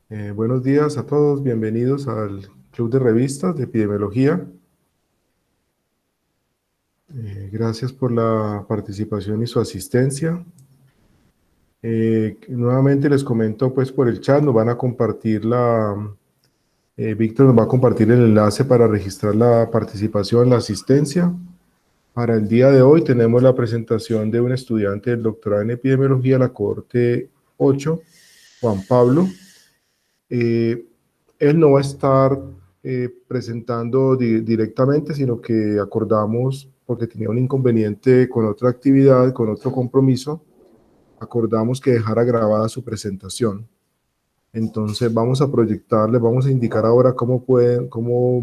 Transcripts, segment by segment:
Buenos días a todos, bienvenidos al Club de Revistas de Epidemiología. Gracias por la participación y su asistencia. Nuevamente les comento pues por el chat, nos van a compartir Víctor nos va a compartir el enlace para registrar la participación, la asistencia. Para el día de hoy tenemos la presentación de un estudiante del doctorado en epidemiología, la cohorte 8, Juan Pablo. Él no va a estar presentando directamente, sino que acordamos, porque tenía un inconveniente con otra actividad, con otro compromiso, acordamos que dejara grabada su presentación. Entonces vamos a proyectar, les vamos a indicar ahora cómo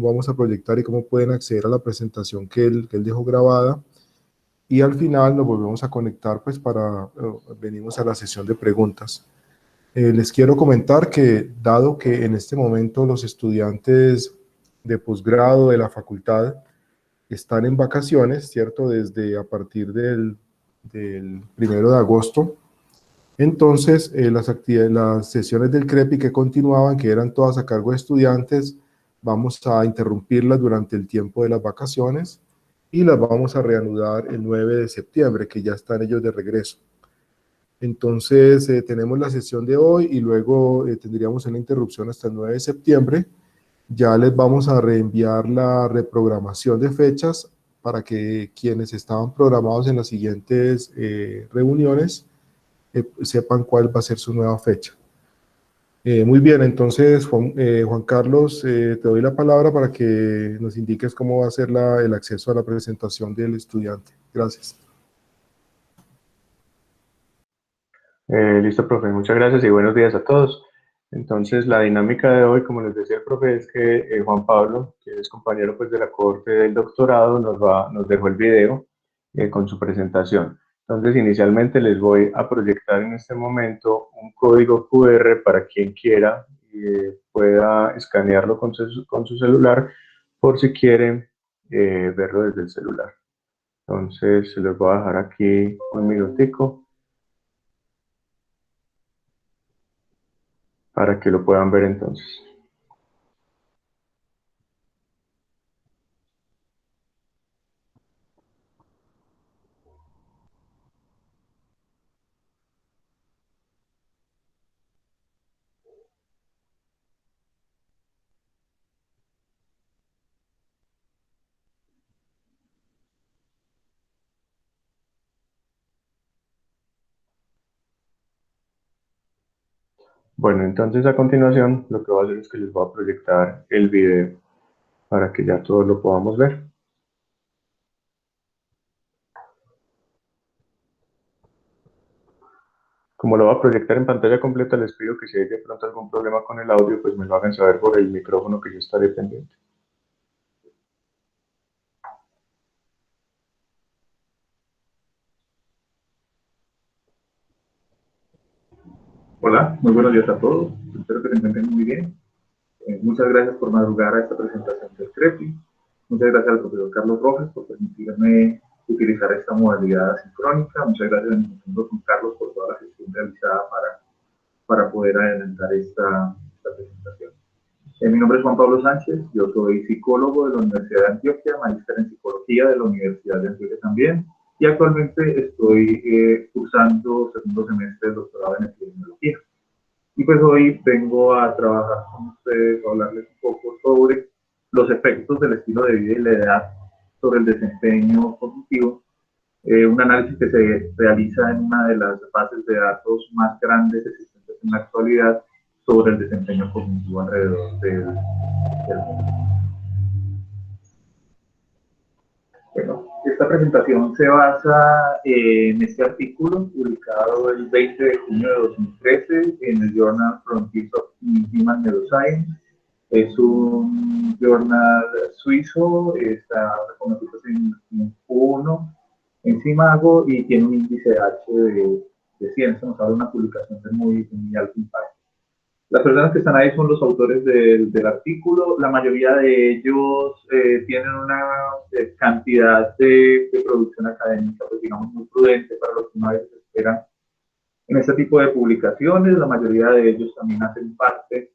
vamos a proyectar y cómo pueden acceder a la presentación que él dejó grabada. Y al final nos volvemos a conectar pues venimos a la sesión de preguntas. Les quiero comentar que, dado que en este momento los estudiantes de posgrado de la facultad están en vacaciones, ¿cierto? Desde a partir del 1 de agosto, entonces las sesiones del CREPI que continuaban, que eran todas a cargo de estudiantes, vamos a interrumpirlas durante el tiempo de las vacaciones y las vamos a reanudar el 9 de septiembre, que ya están ellos de regreso. Entonces, tenemos la sesión de hoy y luego tendríamos una interrupción hasta el 9 de septiembre. Ya les vamos a reenviar la reprogramación de fechas para que quienes estaban programados en las siguientes reuniones sepan cuál va a ser su nueva fecha. Muy bien, entonces, Juan Carlos, te doy la palabra para que nos indiques cómo va a ser el acceso a la presentación del estudiante. Gracias. Listo, profe. Muchas gracias y buenos días a todos. Entonces, la dinámica de hoy, como les decía el profe, es que Juan Pablo, que es compañero pues, de la cohorte del doctorado, nos dejó el video con su presentación. Entonces, inicialmente les voy a proyectar en este momento un código QR para quien quiera pueda escanearlo con su celular por si quieren verlo desde el celular. Entonces, se los voy a dejar aquí un minutico para que lo puedan ver entonces. Bueno, entonces a continuación lo que voy a hacer es que les voy a proyectar el video para que ya todos lo podamos ver. Como lo voy a proyectar en pantalla completa, les pido que si hay de pronto algún problema con el audio, pues me lo hagan saber por el micrófono que yo estaré pendiente. Hola, muy buenos días a todos. Espero que se encuentren muy bien. Muchas gracias por madrugar a esta presentación del CREPI. Muchas gracias al profesor Carlos Rojas por permitirme utilizar esta modalidad sincrónica. Muchas gracias a mi Juan Carlos por toda la gestión realizada para poder adelantar esta presentación. Mi nombre es Juan Pablo Sánchez, yo soy psicólogo de la Universidad de Antioquia, magíster en psicología de la Universidad de Antioquia también, y actualmente estoy cursando segundo semestre de doctorado en epidemiología. Y pues hoy vengo a trabajar con ustedes, a hablarles un poco sobre los efectos del estilo de vida y la edad sobre el desempeño cognitivo, un análisis que se realiza en una de las bases de datos más grandes existentes en la actualidad sobre el desempeño cognitivo alrededor del mundo. Bueno, esta presentación se basa en este artículo publicado el 20 de junio de 2013 en el Journal Frontiers of Human Neuroscience. Es un journal suizo, está reconocido en Q1 en CIMAGO y tiene un índice H de 100, nos habla de una publicación de muy alto impacto. Las personas que están ahí son los autores del artículo. La mayoría de ellos tienen una cantidad de producción académica, pues digamos, muy prudente para lo que uno a veces espera en este tipo de publicaciones. La mayoría de ellos también hacen parte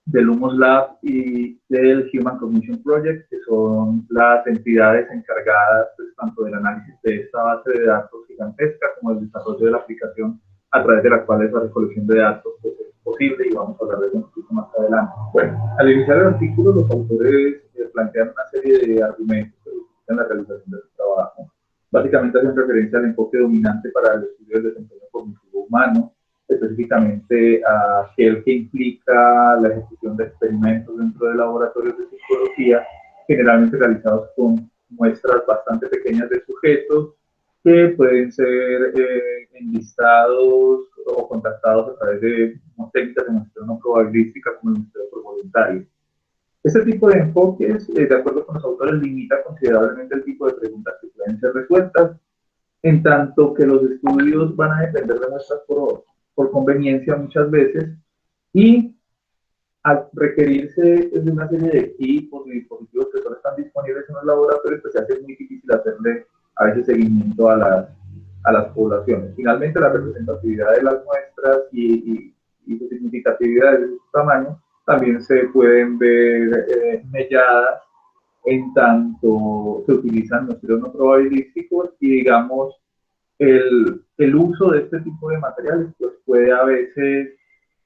del Lumos Lab y del Human Cognition Project, que son las entidades encargadas pues, tanto del análisis de esta base de datos gigantesca como del desarrollo de la aplicación a través de la cual esa recolección de datos pues, es posible, y vamos a hablar de eso un poquito más adelante. Bueno, al iniciar el artículo, los autores plantean una serie de argumentos que justifican la realización de su trabajo. Básicamente hacen referencia al enfoque dominante para el estudio del desempeño cognitivo humano, específicamente a aquel que implica la ejecución de experimentos dentro de laboratorios de psicología, generalmente realizados con muestras bastante pequeñas de sujetos, que pueden ser enlistados o contactados a través de técnicas de muestreo no probabilística como el muestreo por voluntarios. Este tipo de enfoques, de acuerdo con los autores, limita considerablemente el tipo de preguntas que pueden ser resueltas, en tanto que los estudios van a depender de muestras por conveniencia muchas veces, y al requerirse de una serie de equipos y dispositivos que solo están disponibles en los laboratorios, pues se hace muy difícil hacerle a veces seguimiento a las poblaciones. Finalmente, la representatividad de las muestras y su significatividad de su tamaño también se pueden ver melladas en tanto se utilizan muestreos no probabilísticos, y digamos el uso de este tipo de materiales pues puede a veces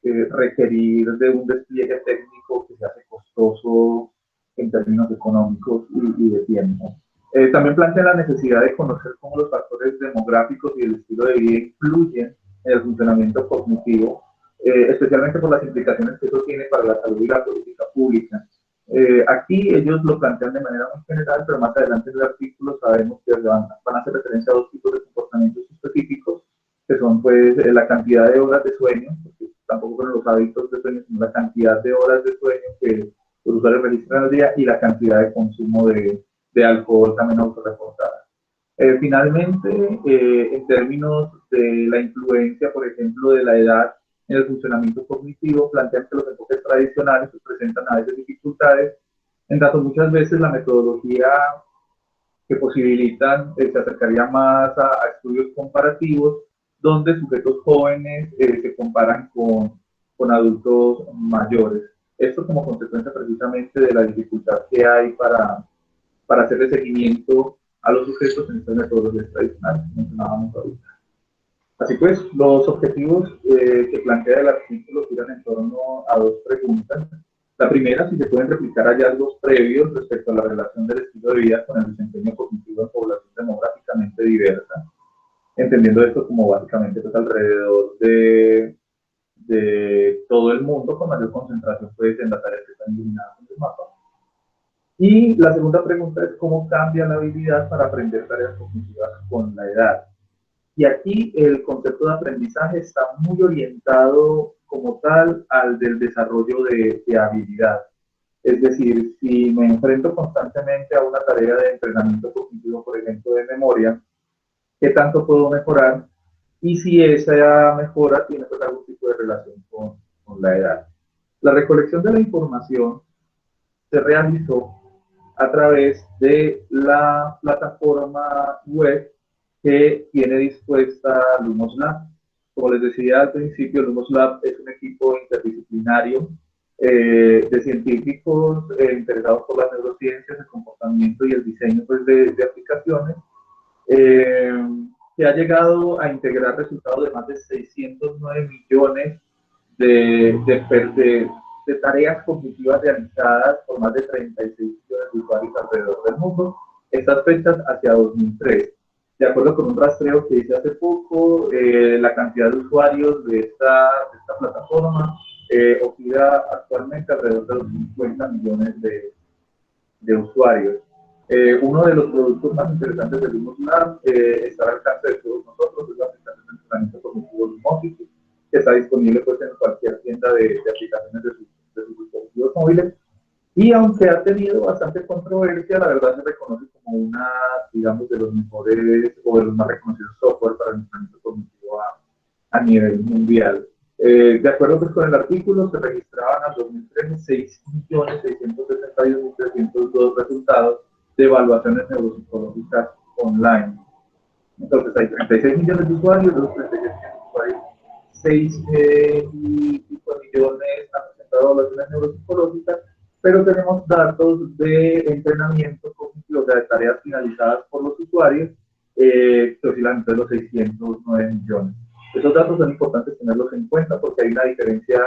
requerir de un despliegue técnico que se hace costoso en términos económicos y de tiempo. También plantea la necesidad de conocer cómo los factores demográficos y el estilo de vida influyen en el funcionamiento cognitivo, especialmente por las implicaciones que eso tiene para la salud y la política pública. Aquí ellos lo plantean de manera muy general, pero más adelante en el artículo sabemos que van a hacer referencia a dos tipos de comportamientos específicos, que son pues la cantidad de horas de sueño, porque tampoco son los hábitos de sueño, sino la cantidad de horas de sueño que los usuarios registran al día, y la cantidad de consumo de alcohol también autorreportada. Finalmente, en términos de la influencia, por ejemplo, de la edad en el funcionamiento cognitivo, plantean que los enfoques tradicionales presentan a veces dificultades, en tanto muchas veces la metodología que posibilitan se acercaría más a estudios comparativos, donde sujetos jóvenes se comparan con adultos mayores. Esto como consecuencia precisamente de la dificultad que hay para hacerle seguimiento a los sujetos en estas metodologías tradicionales que mencionábamos ahorita. Así pues, los objetivos que plantea el artículo giran en torno a dos preguntas. La primera, si se pueden replicar hallazgos previos respecto a la relación del estilo de vida con el desempeño cognitivo en población demográficamente diversa, entendiendo esto como básicamente pues, alrededor de todo el mundo, con mayor concentración pues, en las áreas que están iluminadas en el mapa. Y la segunda pregunta es cómo cambia la habilidad para aprender tareas cognitivas con la edad. Y aquí el concepto de aprendizaje está muy orientado como tal al del desarrollo de habilidad. Es decir, si me enfrento constantemente a una tarea de entrenamiento cognitivo, por ejemplo, de memoria, ¿qué tanto puedo mejorar? Y si esa mejora tiene pues, algún tipo de relación con la edad. La recolección de la información se realizó a través de la plataforma web que tiene dispuesta Lumos Lab. Como les decía al principio, Lumos Lab es un equipo interdisciplinario de científicos interesados por las neurociencias, el comportamiento y el diseño pues, de aplicaciones, que ha llegado a integrar resultados de más de 609 millones de tareas cognitivas realizadas por más de 36 millones de usuarios alrededor del mundo. Estas fechas hacia 2003. De acuerdo con un rastreo que hice hace poco, la cantidad de usuarios de esta plataforma oscila actualmente alrededor de los 50 millones de usuarios. Uno de los productos más interesantes de Lumos Lab está al alcance de todos nosotros, es la aplicación de entrenamiento cognitivo Lumosity, que está disponible pues, en cualquier tienda de aplicaciones de sus dispositivos móviles. Y aunque ha tenido bastante controversia, la verdad se reconoce como una, digamos, de los mejores o de los más reconocidos software para el entrenamiento cognitivo a nivel mundial. De acuerdo pues, con el artículo, se registraban al 2013 6.661.302 resultados de evaluaciones neuropsicológicas online. Entonces hay 36 millones de usuarios, de los 36 millones de usuarios, 6 millones han presentado de evaluaciones neuropsicológicas, pero tenemos datos de entrenamiento cognitivo, o sea, de tareas finalizadas por los usuarios, que oscilan entre los 609 millones. Esos datos son importantes tenerlos en cuenta porque hay una diferencia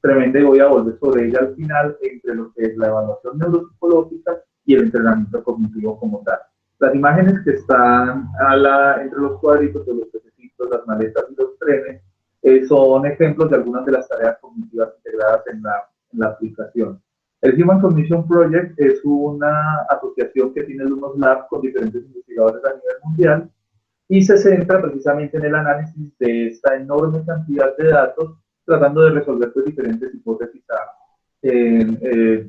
tremenda y voy a volver sobre ella al final entre lo que es la evaluación neuropsicológica y el entrenamiento cognitivo como tal. Las imágenes que están entre los cuadritos de los pececitos, las maletas y los trenes son ejemplos de algunas de las tareas cognitivas integradas en la aplicación. El Human Cognition Project es una asociación que tiene unos labs con diferentes investigadores a nivel mundial y se centra precisamente en el análisis de esta enorme cantidad de datos, tratando de resolver pues, diferentes hipótesis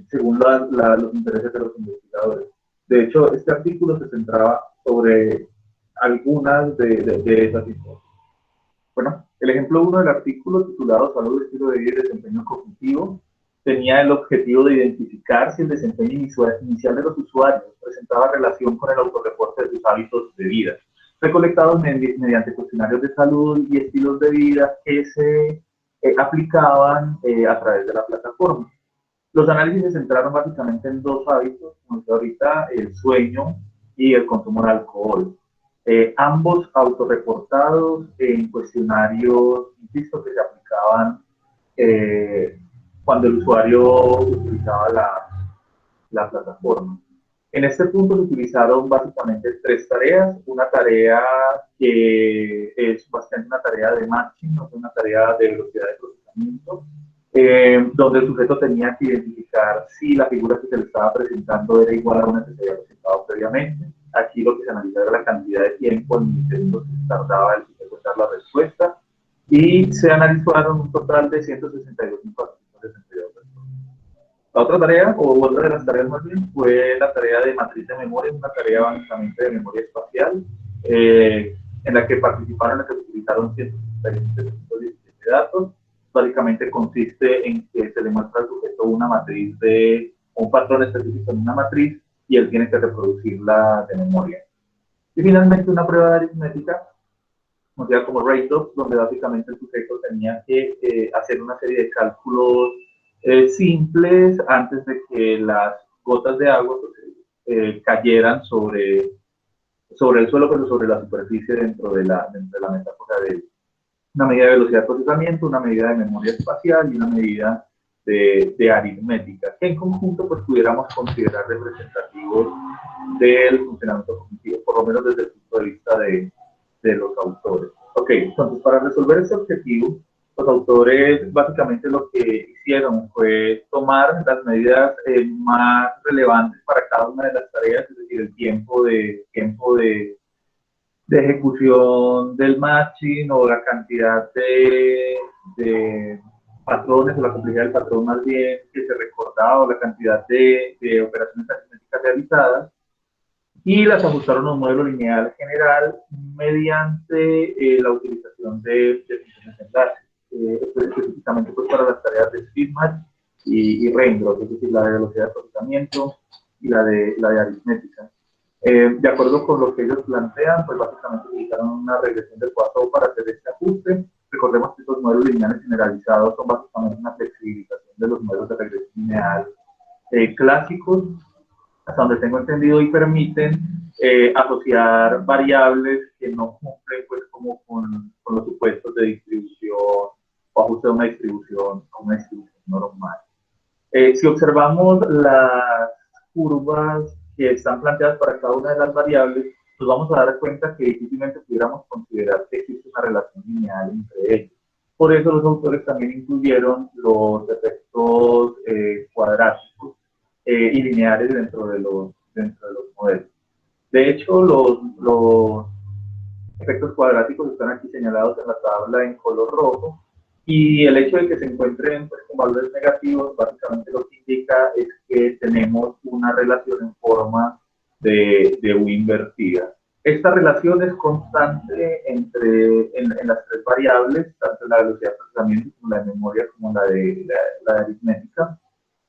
según los intereses de los investigadores. De hecho, este artículo se centraba sobre algunas de esas hipótesis. Bueno, el ejemplo 1 del artículo titulado Salud, estilo de vida y desempeño cognitivo tenía el objetivo de identificar si el desempeño inicial de los usuarios presentaba relación con el autorreporte de sus hábitos de vida, recolectados mediante cuestionarios de salud y estilos de vida que se aplicaban a través de la plataforma. Los análisis se centraron básicamente en dos hábitos, como decía ahorita, el sueño y el consumo de alcohol. Ambos autorreportados en cuestionarios, insisto, que se aplicaban cuando el usuario utilizaba la plataforma. En este punto se utilizaron básicamente tres tareas. Una tarea que es básicamente una tarea de matching, no es una tarea de velocidad de procesamiento, donde el sujeto tenía que identificar si la figura que se le estaba presentando era igual a una que se había presentado previamente. Aquí lo que se analizaba era la cantidad de tiempo en milisegundos que tardaba el sujeto en dar la respuesta, y se analizaron un total de 162.462 respuestas. La otra tarea, o otra de las tareas más bien, fue la tarea de matriz de memoria, una tarea básicamente de memoria espacial, en la que participaron, en la que se utilizaron 167 datos. Básicamente consiste en que se le muestra al sujeto una matriz de un patrón específico en una matriz y él tiene que reproducirla de memoria. Y finalmente una prueba de aritmética, conocida como Rate-Up, donde básicamente el sujeto tenía que hacer una serie de cálculos simples antes de que las gotas de agua cayeran sobre el suelo, pero sobre la superficie dentro de la metáfora de una medida de velocidad de procesamiento, una medida de memoria espacial y una medida de aritmética, que en conjunto pues pudiéramos considerar representativos del funcionamiento cognitivo, por lo menos desde el punto de vista de los autores. Ok, entonces para resolver este objetivo, los autores básicamente lo que hicieron fue tomar las medidas más relevantes para cada una de las tareas, es decir, el tiempo de ejecución del matching o la cantidad de patrones o la complejidad del patrón más bien que se recordaba o la cantidad de operaciones aritméticas realizadas, y las ajustaron a un modelo lineal general mediante la utilización de funciones de enlace, específicamente pues, para las tareas de SpeedMatch y Raindrop, es decir, la de velocidad de procesamiento y la de aritmética. De acuerdo con lo que ellos plantean, pues básicamente utilizaron una regresión del Poisson para hacer este ajuste. Recordemos que estos modelos lineales generalizados son básicamente una flexibilización de los modelos de regresión lineal clásicos, hasta donde tengo entendido, y permiten asociar variables que no cumplen pues, como con los supuestos de distribución o ajuste de una distribución normal. Si observamos las curvas que están planteadas para cada una de las variables, nos vamos a dar cuenta que difícilmente pudiéramos considerar que existe una relación lineal entre ellos. Por eso los autores también incluyeron los efectos cuadráticos y lineares dentro de los modelos. De hecho, los efectos cuadráticos están aquí señalados en la tabla en color rojo, y el hecho de que se encuentren pues, con valores negativos, básicamente lo que indica es que tenemos una relación en forma de U invertida. Esta relación es constante en las tres variables, tanto la velocidad de procesamiento como la de memoria, como la de aritmética.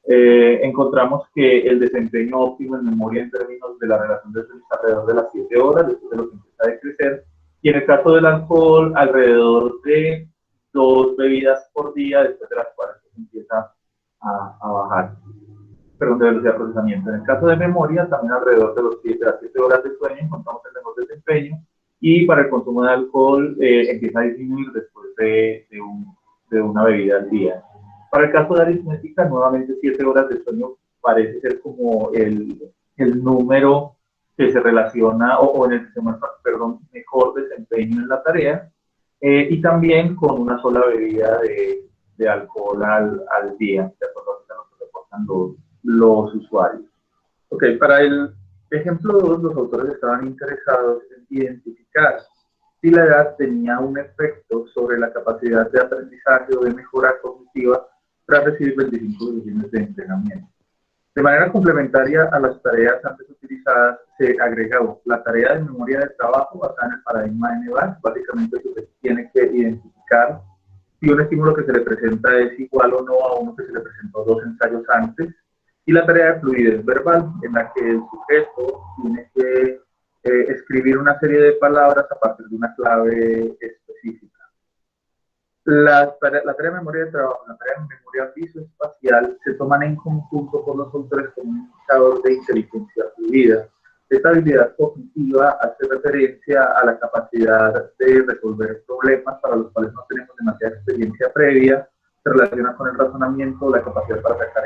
Encontramos que el desempeño óptimo en memoria en términos de la relación de sueño está alrededor de las 7 horas, después de lo que empieza a decrecer, y en el caso del alcohol, alrededor de 2 bebidas por día, después de las cuales se empieza a bajar, perdón, de velocidad de procesamiento. En el caso de memoria, también alrededor de las 7 horas de sueño encontramos el mejor desempeño, y para el consumo de alcohol empieza a disminuir después de una bebida al día. Para el caso de aritmética, nuevamente 7 horas de sueño parece ser como el número que se relaciona o en el que se muestra, perdón, mejor desempeño en la tarea, y también con una sola bebida de alcohol al día, de acuerdo a lo que reportan los usuarios. Ok, para el ejemplo 2, los autores estaban interesados en identificar si la edad tenía un efecto sobre la capacidad de aprendizaje o de mejora cognitiva tras recibir 25 sesiones de entrenamiento. De manera complementaria a las tareas antes utilizadas, se agregó la tarea de memoria de trabajo basada en el paradigma de Neval. Básicamente, se tiene que identificar si un estímulo que se le presenta es igual o no a uno que se le presentó 2 ensayos antes, y la tarea de fluidez verbal, en la que el sujeto tiene que escribir una serie de palabras a partir de una clave específica. La tarea de memoria de trabajo, la tarea de memoria visoespacial, se toman en conjunto por los autores como un indicador de inteligencia fluida. Esta habilidad cognitiva hace referencia a la capacidad de resolver problemas para los cuales no tenemos demasiada experiencia previa, se relaciona con el razonamiento, la capacidad para sacar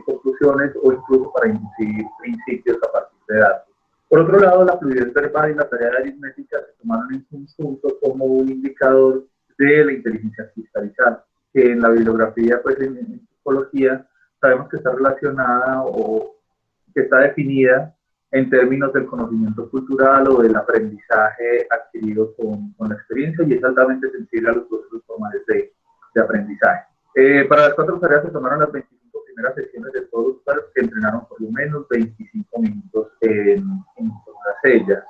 conclusiones o incluso para inducir principios a partir de datos. Por otro lado, la fluidez verbal y la tarea de aritmética se tomaron en conjunto como un indicador de la inteligencia cristalizada, que en la bibliografía, pues en psicología, sabemos que está relacionada o que está definida en términos del conocimiento cultural o del aprendizaje adquirido con la experiencia, y es altamente sensible a los procesos formales de aprendizaje. Para las 4 tareas se tomaron las 25 primeras sesiones de todos los usuarios, que entrenaron por lo menos 25 minutos en todas ellas.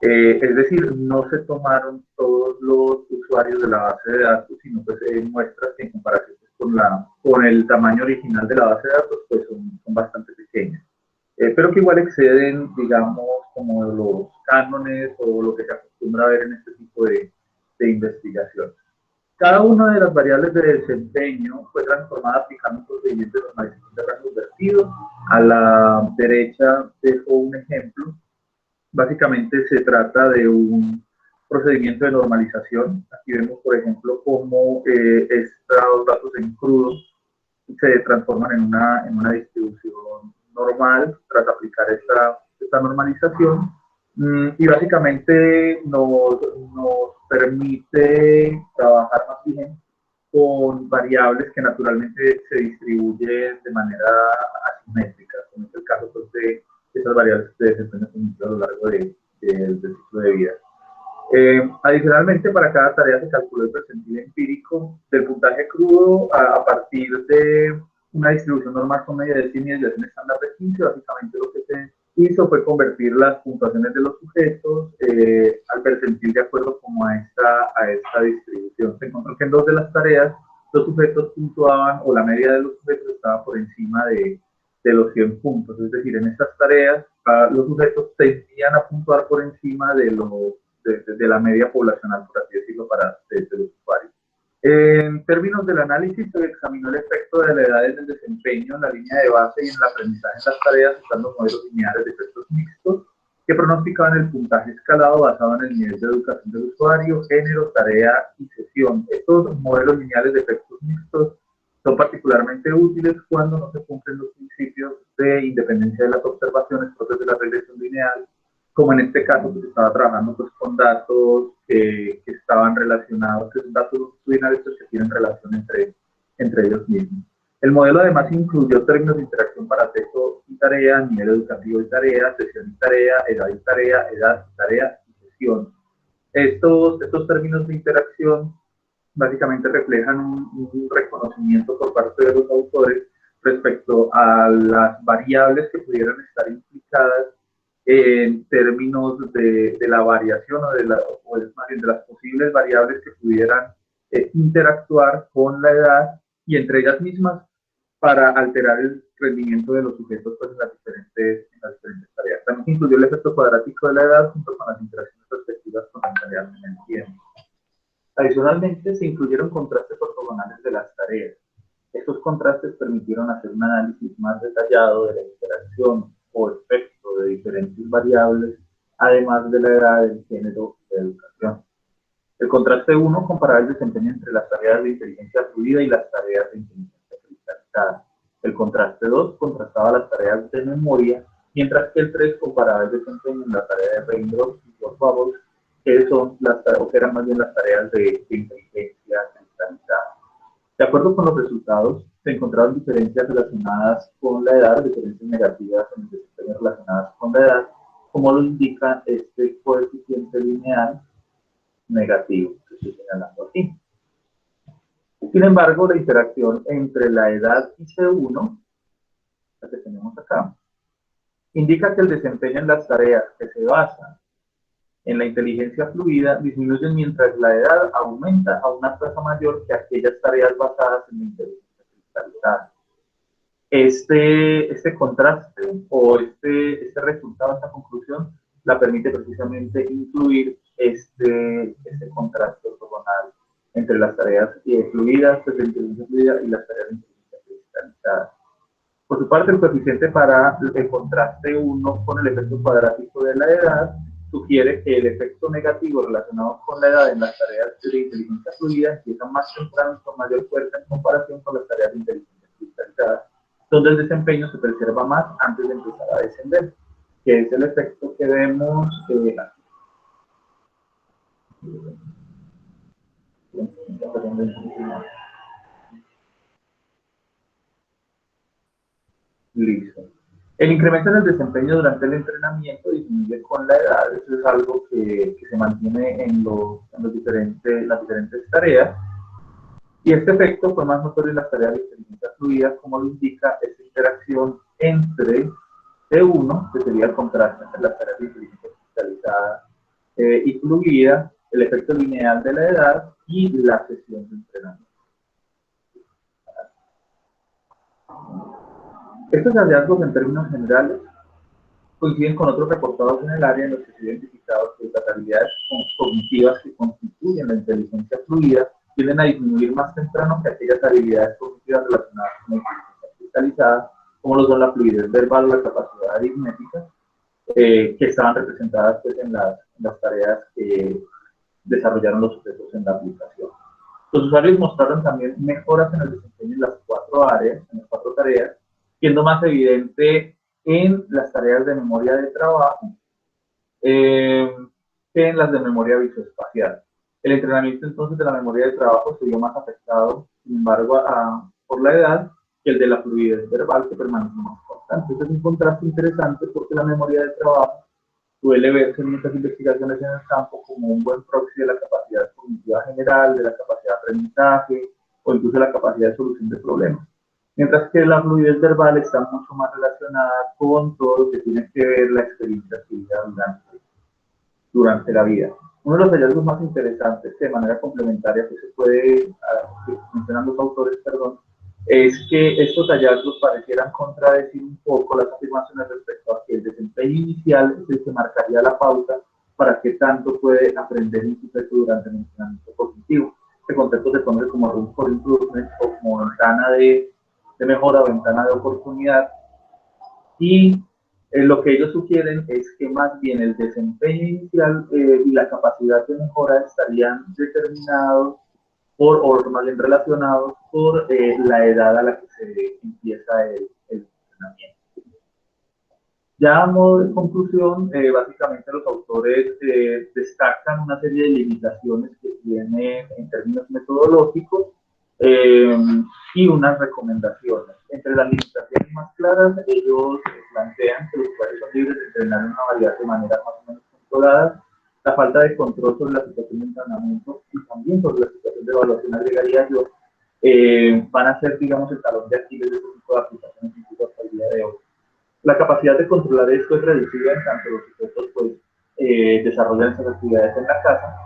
Es decir, no se tomaron todos los usuarios de la base de datos, sino pues muestras que en comparación con el tamaño original de la base de datos, pues son bastante pequeñas. Pero que igual exceden, digamos, como los cánones o lo que se acostumbra a ver en este tipo de investigación. Cada una de las variables de desempeño fue transformada aplicando un procedimiento de normalización de rango invertido. A la derecha dejo un ejemplo. Básicamente se trata de un procedimiento de normalización. Aquí vemos, por ejemplo, cómo estos datos en crudo se transforman en una distribución normal tras aplicar esta normalización. Y básicamente nos permite trabajar más bien con variables que naturalmente se distribuyen de manera asimétrica, como es el caso pues, de esas variables de desempeño cognitivo a lo largo del ciclo de vida. Adicionalmente, para cada tarea se calculó el percentil empírico del puntaje crudo a partir de una distribución normal con media de 100 y desviación estándar de 15. Básicamente lo que se hizo fue convertir las puntuaciones de los sujetos al percentil de acuerdo como a esta distribución. Se encontró que en 2 de las tareas los sujetos puntuaban, o la media de los sujetos estaba por encima de los 100 puntos. Es decir, en estas tareas los sujetos tendían a puntuar por encima de la media poblacional, por así decirlo, de los usuarios. En términos del análisis, se examinó el efecto de la edad en el desempeño, en la línea de base y en el aprendizaje en las tareas, usando modelos lineales de efectos mixtos que pronosticaban el puntaje escalado basado en el nivel de educación del usuario, género, tarea y sesión. Estos modelos lineales de efectos mixtos son particularmente útiles cuando no se cumplen los principios de independencia de las observaciones propias de la regresión lineal, como en este caso que se estaba trabajando pues, con datos que estaban relacionados, que son datos longitudinales que tienen relación entre ellos mismos. El modelo además incluyó términos de interacción para texto y tarea, nivel educativo y tarea, sesión y tarea, edad y tarea y sesión. Estos términos de interacción básicamente reflejan un reconocimiento por parte de los autores respecto a las variables que pudieran estar implicadas en términos de la variación o de las posibles variables que pudieran interactuar con la edad y entre ellas mismas para alterar el rendimiento de los sujetos pues, en las diferentes tareas. También se incluyó el efecto cuadrático de la edad junto con las interacciones respectivas con las tareas en el tiempo. Adicionalmente, se incluyeron contrastes ortogonales de las tareas. Estos contrastes permitieron hacer un análisis más detallado de la interacción o efecto de diferentes variables, además de la edad, el género y la educación. El contraste 1 comparaba el desempeño entre las tareas de inteligencia fluida y las tareas de inteligencia cristalizada. El contraste 2 contrastaba las tareas de memoria, mientras que el 3 comparaba el desempeño en la tarea de Raindrops y Bubbles, que eran más bien las tareas de inteligencia cristalizada. De acuerdo con los resultados, se encontraron diferencias relacionadas con la edad, diferencias negativas en el desempeño relacionadas con la edad, como lo indica este coeficiente lineal negativo que estoy señalando aquí. Sin embargo, la interacción entre la edad y C1, la que tenemos acá, indica que el desempeño en las tareas que se basan en la inteligencia fluida disminuye mientras la edad aumenta a una tasa mayor que aquellas tareas basadas en la inteligencia cristalizada. Este contraste o este resultado, esta conclusión, la permite precisamente incluir este contraste ortogonal entre las tareas fluidas, de inteligencia fluida, y las tareas de inteligencia cristalizada. Por su parte, el coeficiente para el contraste 1 con el efecto cuadrático de la edad sugiere que el efecto negativo relacionado con la edad en las tareas de inteligencia fluida empieza más temprano y con mayor fuerza en comparación con las tareas de inteligencia cristalizada, donde el desempeño se preserva más antes de empezar a descender, que es el efecto que vemos aquí. Listo. El incremento en el desempeño durante el entrenamiento disminuye con la edad. Eso es algo que se mantiene en las diferentes tareas. Y este efecto fue más notorio en las tareas de inteligencia fluida, como lo indica esta interacción entre T1, que sería el contraste entre las tareas de inteligencia cristalizada y fluida, el efecto lineal de la edad y la sesión de entrenamiento. Estos hallazgos, en términos generales, coinciden con otros reportados en el área en los que se ha identificado que las habilidades cognitivas que constituyen la inteligencia fluida tienden a disminuir más temprano que aquellas habilidades cognitivas relacionadas con la inteligencia cristalizada, como lo son la fluidez verbal o la capacidad aritmética, que estaban representadas pues, en las tareas que desarrollaron los sujetos en la aplicación. Los usuarios mostraron también mejoras en el desempeño en las cuatro tareas, siendo más evidente en las tareas de memoria de trabajo que en las de memoria visoespacial. El entrenamiento entonces de la memoria de trabajo se vio más afectado, sin embargo, por la edad que el de la fluidez verbal, que permanece más constante. Este es un contraste interesante porque la memoria de trabajo suele verse en muchas investigaciones en el campo como un buen proxy de la capacidad cognitiva general, de la capacidad de aprendizaje o incluso la capacidad de solución de problemas. Mientras que la fluidez verbal está mucho más relacionada con todo lo que tiene que ver la experiencia adquirida durante la vida. Uno de los hallazgos más interesantes que de manera complementaria que se puede, que mencionan los autores, es que estos hallazgos parecieran contradecir un poco las afirmaciones respecto a que el desempeño inicial es el que marcaría la pauta para qué tanto puede aprender un sujeto durante el entrenamiento cognitivo. Este concepto se conoce como room for improvement o como ventana de mejora o ventana de oportunidad, y lo que ellos sugieren es que más bien el desempeño inicial y la capacidad de mejora estarían determinados o más bien relacionados por la edad a la que se empieza el entrenamiento. Ya a modo de conclusión, básicamente los autores destacan una serie de limitaciones que tiene en términos metodológicos y unas recomendaciones. Entre las limitaciones más claras, ellos plantean que los usuarios son libres de entrenar en una variedad de maneras más o menos controladas. La falta de control sobre la situación de entrenamiento y también sobre la situación de evaluación, agregaría yo, van a ser, digamos, el talón de Aquiles de este tipo de aplicaciones incluso hasta el día de hoy. La capacidad de controlar esto es reducida en tanto los sujetos pues, desarrollan esas actividades en la casa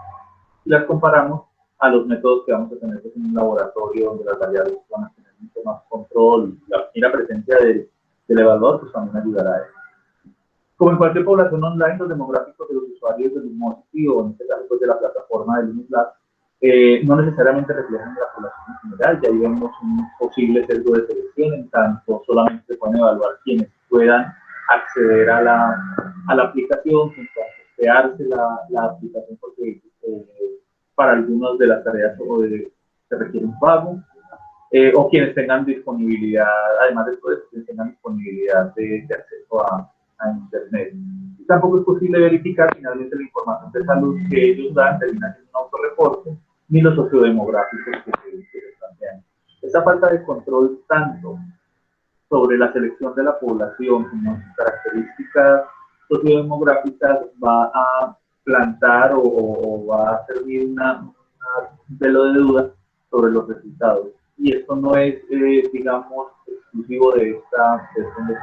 y las comparamos a los métodos que vamos a tener pues, en un laboratorio donde las variables van a tener mucho más control y la presencia del evaluador pues también ayudará a eso. Como en cualquier población online, los demográficos de los usuarios del Lumosity o en este caso pues, de la plataforma del Unislab no necesariamente reflejan la población en general. Ya ahí vemos un posible sesgo de selección, en tanto solamente se pueden evaluar quienes puedan acceder a la aplicación, costearse la aplicación, porque para algunas de las tareas se requiere un pago, o quienes tengan disponibilidad, además de todo, quienes tengan disponibilidad de acceso a Internet. Y tampoco es posible verificar finalmente la información de salud que ellos dan, termina siendo un autorreporte, ni los sociodemográficos que se plantean. Esta falta de control tanto sobre la selección de la población como sus características sociodemográficas va a plantar o va a servir un velo de duda sobre los resultados. Y esto no es, digamos, exclusivo de esta investigación.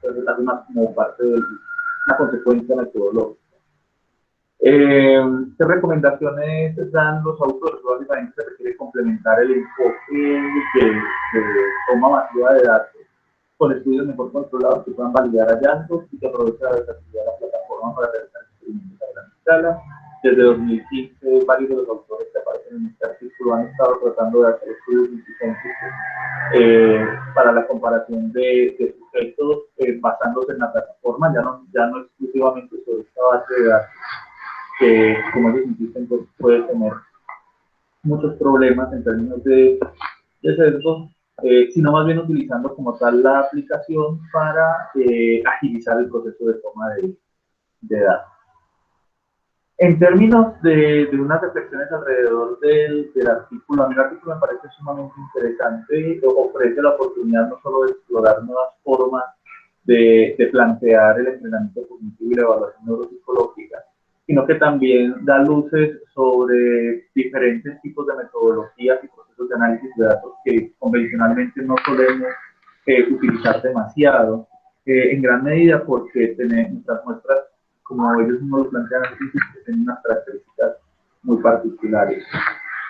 Entonces, es más como parte de una consecuencia metodológica. ¿Qué recomendaciones dan los autores? Básicamente se requiere complementar el enfoque de toma masiva de datos con estudios mejor controlados que puedan validar hallazgos y que aprovechen la versatilidad de la plataforma para realizar experimentos a gran escala. Desde 2015, varios de los autores que aparecen en este artículo han estado tratando de hacer estudios multicéntricos para la comparación de sujetos basándose en la plataforma, ya no exclusivamente sobre esta base de datos, que, como ellos insisten, pues, puede tener muchos problemas en términos de sesgo, sino más bien utilizando como tal la aplicación para agilizar el proceso de toma de datos. En términos de unas reflexiones alrededor del artículo, a mí el artículo me parece sumamente interesante, ofrece la oportunidad no solo de explorar nuevas formas de plantear el entrenamiento cognitivo y la evaluación neuropsicológica, sino que también da luces sobre diferentes tipos de metodologías y procesos de análisis de datos que convencionalmente no solemos utilizar demasiado, en gran medida porque tenemos nuestras muestras, como ellos mismos lo plantean aquí, que tienen unas características muy particulares.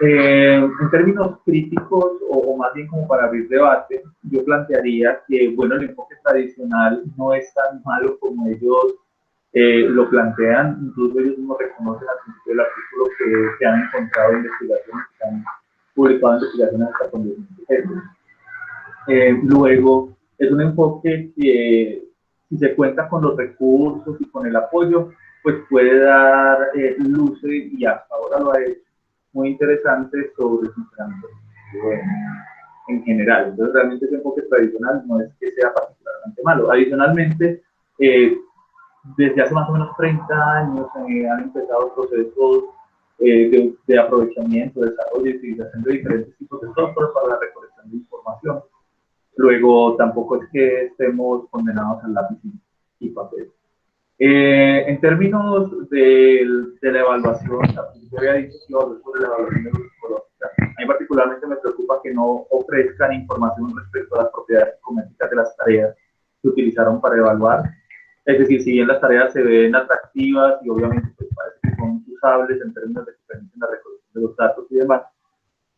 En términos críticos, o más bien como para abrir debate, yo plantearía que, bueno, el enfoque tradicional no es tan malo como ellos lo plantean. Incluso ellos mismos reconocen al principio del artículo que han encontrado investigaciones, que han publicado investigaciones hasta con 2000. Luego, es un enfoque que, si se cuenta con los recursos y con el apoyo, pues puede dar luces, y hasta ahora lo ha hecho, muy interesante sobre el funcionamiento en general. Entonces, realmente ese enfoque tradicional no es que sea particularmente malo. Adicionalmente, desde hace más o menos 30 años han empezado procesos de aprovechamiento, desarrollo y utilización de diferentes tipos de software para la recolección de información. Luego, tampoco es que estemos condenados al lápiz y papel. En términos de la evaluación, yo había dicho que iba a hablar sobre la evaluación neuropsicológica. A mí particularmente me preocupa que no ofrezcan información respecto a las propiedades psicométricas de las tareas que utilizaron para evaluar. Es decir, si bien las tareas se ven atractivas y obviamente pues, parece que son usables en términos de que permiten la recolección de los datos y demás,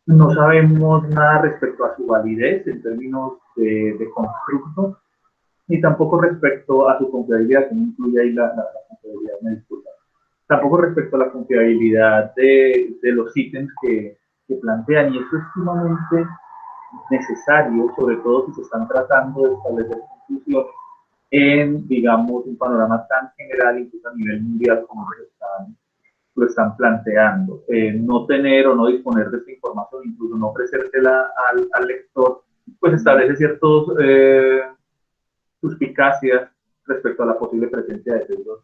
no sabemos nada respecto a su validez en términos de constructo, ni tampoco respecto a su confiabilidad, que no incluye ahí la confiabilidad, me disculpa. Tampoco respecto a la confiabilidad de los ítems que plantean, y eso es sumamente necesario, sobre todo si se están tratando de establecer conclusiones en, digamos, un panorama tan general, incluso a nivel mundial, como lo están planteando. No tener o no disponer de esta información, incluso no ofrecérsela al lector, pues establece ciertos suspicacias respecto a la posible presencia de sesgos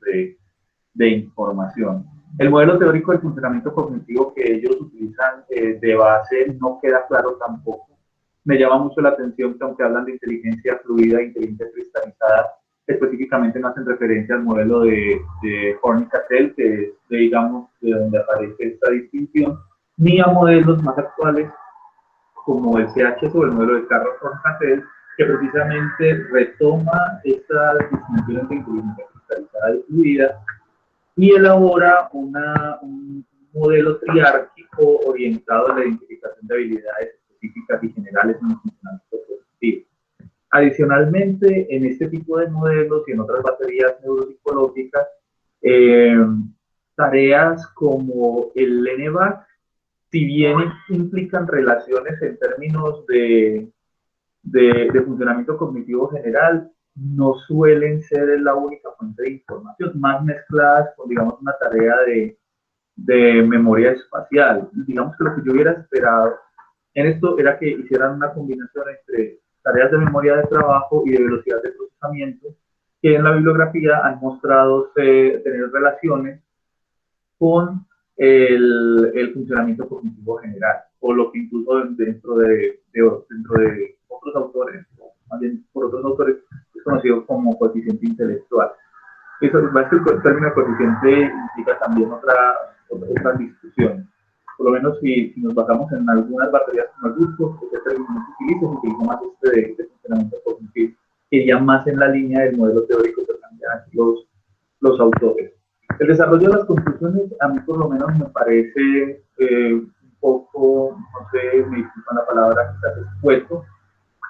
de información. El modelo teórico del funcionamiento cognitivo que ellos utilizan de base no queda claro tampoco. Me llama mucho la atención que, aunque hablan de inteligencia fluida e inteligencia cristalizada, específicamente no hacen referencia al modelo de Horn-Cattell, que es, digamos, de donde aparece esta distinción, ni a modelos más actuales como el CHS o el modelo de Carroll Horn-Cattell, que precisamente retoma estas distinciones de inteligencia cristalizada y fluida y elabora un modelo triárquico orientado a la identificación de habilidades específicas y generales en el funcionamiento cognitivo. Adicionalmente, en este tipo de modelos y en otras baterías neuropsicológicas, tareas como el NVAC si bien implican relaciones en términos de funcionamiento cognitivo general, no suelen ser la única fuente de información, más mezcladas con, digamos, una tarea de memoria espacial. Digamos que lo que yo hubiera esperado en esto era que hicieran una combinación entre tareas de memoria de trabajo y de velocidad de procesamiento, que en la bibliografía han mostrado tener relaciones con el funcionamiento cognitivo general, o lo que incluso dentro de otros autores, o más bien por otros autores, es conocido como coeficiente intelectual. Eso, más que el término coeficiente implica también otra discusión. Por lo menos si nos basamos en algunas baterías como el busco, ese término no se utiliza más de funcionamiento cognitivo, que iría más en la línea del modelo teórico que plantean aquí los autores. El desarrollo de las conclusiones, a mí por lo menos me parece un poco, no sé, me disculpan la palabra, quizás expuesto.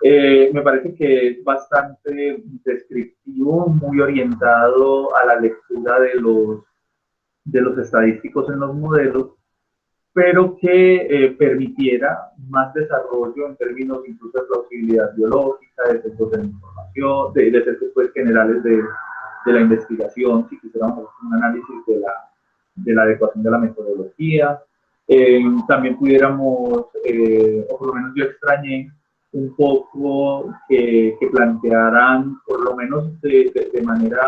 Me parece que es bastante descriptivo, muy orientado a la lectura de los estadísticos en los modelos, pero que permitiera más desarrollo en términos incluso de plausibilidad biológica, de efectos de la información, de efectos pues, generales de la investigación, si quisiéramos hacer un análisis de la adecuación de la metodología. También pudiéramos, o por lo menos yo extrañé un poco que plantearan, por lo menos de manera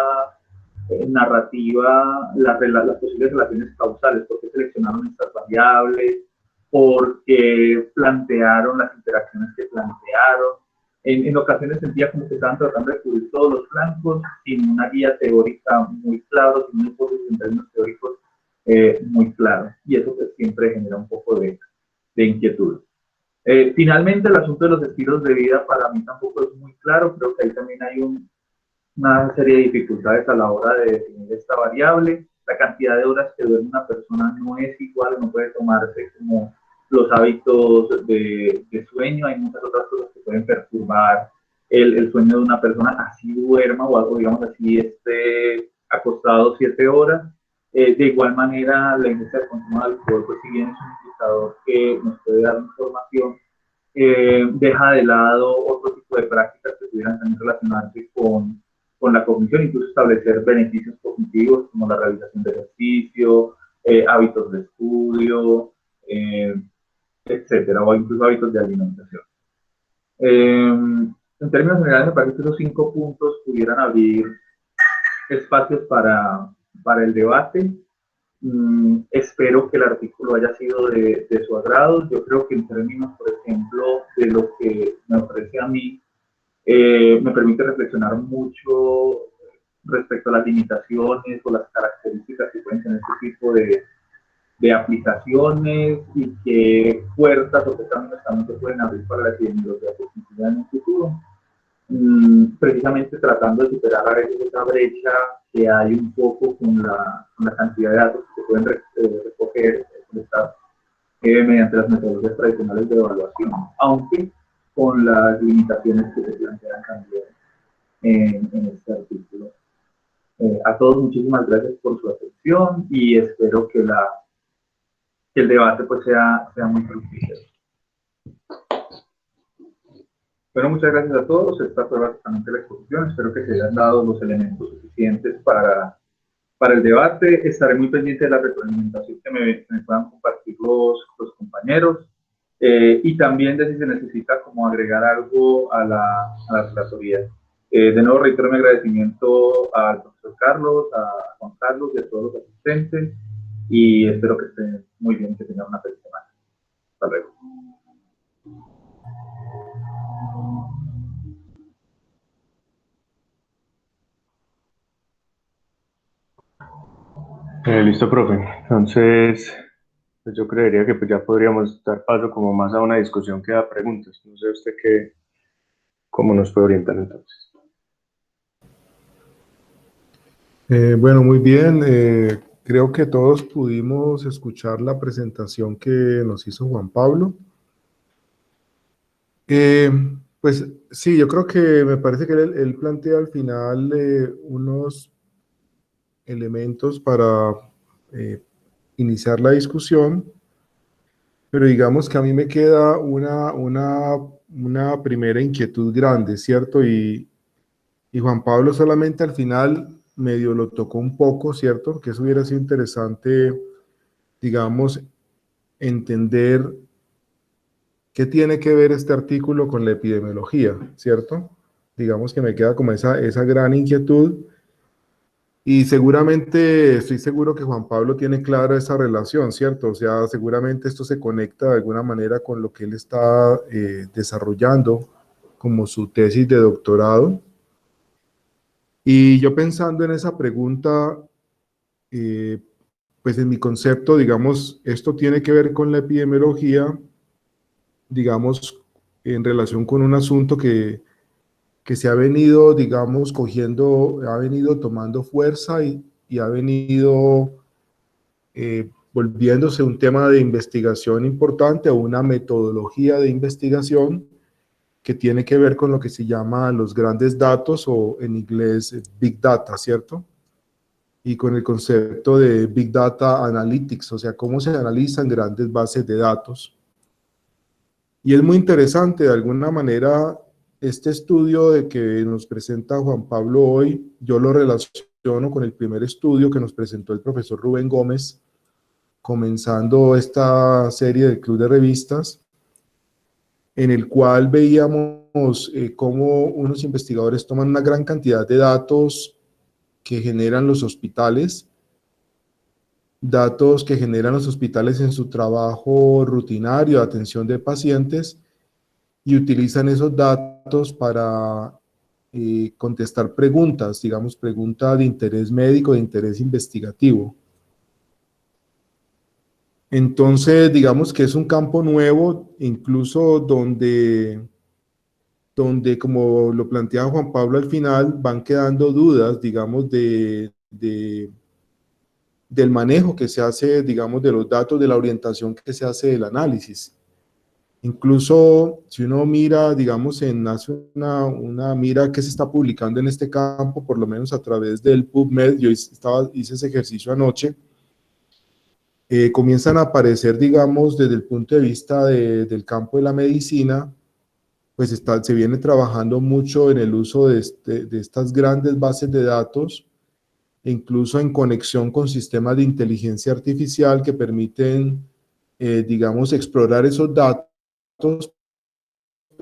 narrativa, las posibles relaciones causales, por qué seleccionaron estas variables, por qué plantearon las interacciones que plantearon. En ocasiones sentía como que estaban tratando de cubrir todos los flancos sin una guía teórica muy clara, sin una hipótesis en términos teóricos muy claro. Y eso pues, siempre genera un poco de inquietud. Finalmente, el asunto de los estilos de vida para mí tampoco es muy claro. Creo que ahí también hay una serie de dificultades a la hora de definir esta variable. La cantidad de horas que duerme una persona no es igual, no puede tomarse como los hábitos de sueño. Hay muchas otras cosas que pueden perturbar el sueño de una persona, así duerma o algo, digamos así, esté acostado 7 horas. De igual manera, la ingesta de consumo de alcohol, pues si bien es un indicador que nos puede dar información, deja de lado otro tipo de prácticas que pudieran también relacionarse con la cognición, incluso establecer beneficios cognitivos como la realización de ejercicio, hábitos de estudio, etcétera, o incluso hábitos de alimentación. En términos generales, me parece que esos 5 puntos pudieran abrir espacios para el debate. Espero que el artículo haya sido de su agrado. Yo creo que en términos, por ejemplo, de lo que me ofrece a mí, me permite reflexionar mucho respecto a las limitaciones o las características que pueden tener este tipo de aplicaciones y qué puertas o qué caminos también se pueden abrir para la epidemiología cognitiva en un futuro. Precisamente tratando de superar a veces esa brecha que hay un poco con la cantidad de datos que se pueden recoger mediante las metodologías tradicionales de evaluación, aunque con las limitaciones que se plantean también en este artículo. A todos muchísimas gracias por su atención y espero que el debate pues sea muy fructífero. Bueno, muchas gracias a todos. Esta fue básicamente la exposición. Espero que se hayan dado los elementos suficientes para el debate. Estaré muy pendiente de la retroalimentación que me puedan compartir los compañeros y también de si se necesita como agregar algo a la relatoría. De nuevo reitero mi agradecimiento al profesor Carlos, a Juan Carlos y a todos los asistentes y espero que estén muy bien, que tengan una feliz semana. Hasta luego. Listo, profe. Entonces, pues yo creería que pues ya podríamos dar paso como más a una discusión que a preguntas. No sé usted cómo nos puede orientar entonces. Bueno, muy bien. Creo que todos pudimos escuchar la presentación que nos hizo Juan Pablo. Pues sí, yo creo que me parece que él plantea al final unos elementos para iniciar la discusión. pero digamos que a mí me queda una primera inquietud grande, ¿cierto? Y Juan Pablo solamente al final medio lo tocó un poco, ¿cierto? Que eso hubiera sido interesante, digamos, entender qué tiene que ver este artículo con la epidemiología, ¿cierto? Digamos que me queda como esa gran inquietud y seguramente estoy seguro que Juan Pablo tiene clara esa relación, ¿cierto? O sea, seguramente esto se conecta de alguna manera con lo que él está desarrollando como su tesis de doctorado. Y yo pensando en esa pregunta, eh, pues en mi concepto, digamos, esto tiene que ver con la epidemiología, digamos, en relación con un asunto que se ha venido, digamos, cogiendo, ha venido tomando fuerza y ha venido volviéndose un tema de investigación importante o una metodología de investigación que tiene que ver con lo que se llama los grandes datos o en inglés Big Data, ¿cierto? Y con el concepto de Big Data Analytics, o sea, cómo se analizan grandes bases de datos. Y es muy interesante, de alguna manera, este estudio de que nos presenta Juan Pablo hoy, yo lo relaciono con el primer estudio que nos presentó el profesor Rubén Gómez, comenzando esta serie del Club de Revistas, en el cual veíamos cómo unos investigadores toman una gran cantidad de datos que generan los hospitales, datos que generan los hospitales en su trabajo rutinario de atención de pacientes y utilizan esos datos para contestar preguntas, digamos, preguntas de interés médico, de interés investigativo. Entonces, digamos que es un campo nuevo, incluso donde como lo plantea Juan Pablo al final, van quedando dudas, digamos, del manejo que se hace, digamos, de los datos, de la orientación que se hace del análisis. Incluso si uno mira, digamos, hace una mira que se está publicando en este campo, por lo menos a través del PubMed, yo hice ese ejercicio anoche, comienzan a aparecer, digamos, desde el punto de vista del campo de la medicina, pues se viene trabajando mucho en el uso de estas grandes bases de datos, e incluso en conexión con sistemas de inteligencia artificial que permiten, digamos, explorar esos datos,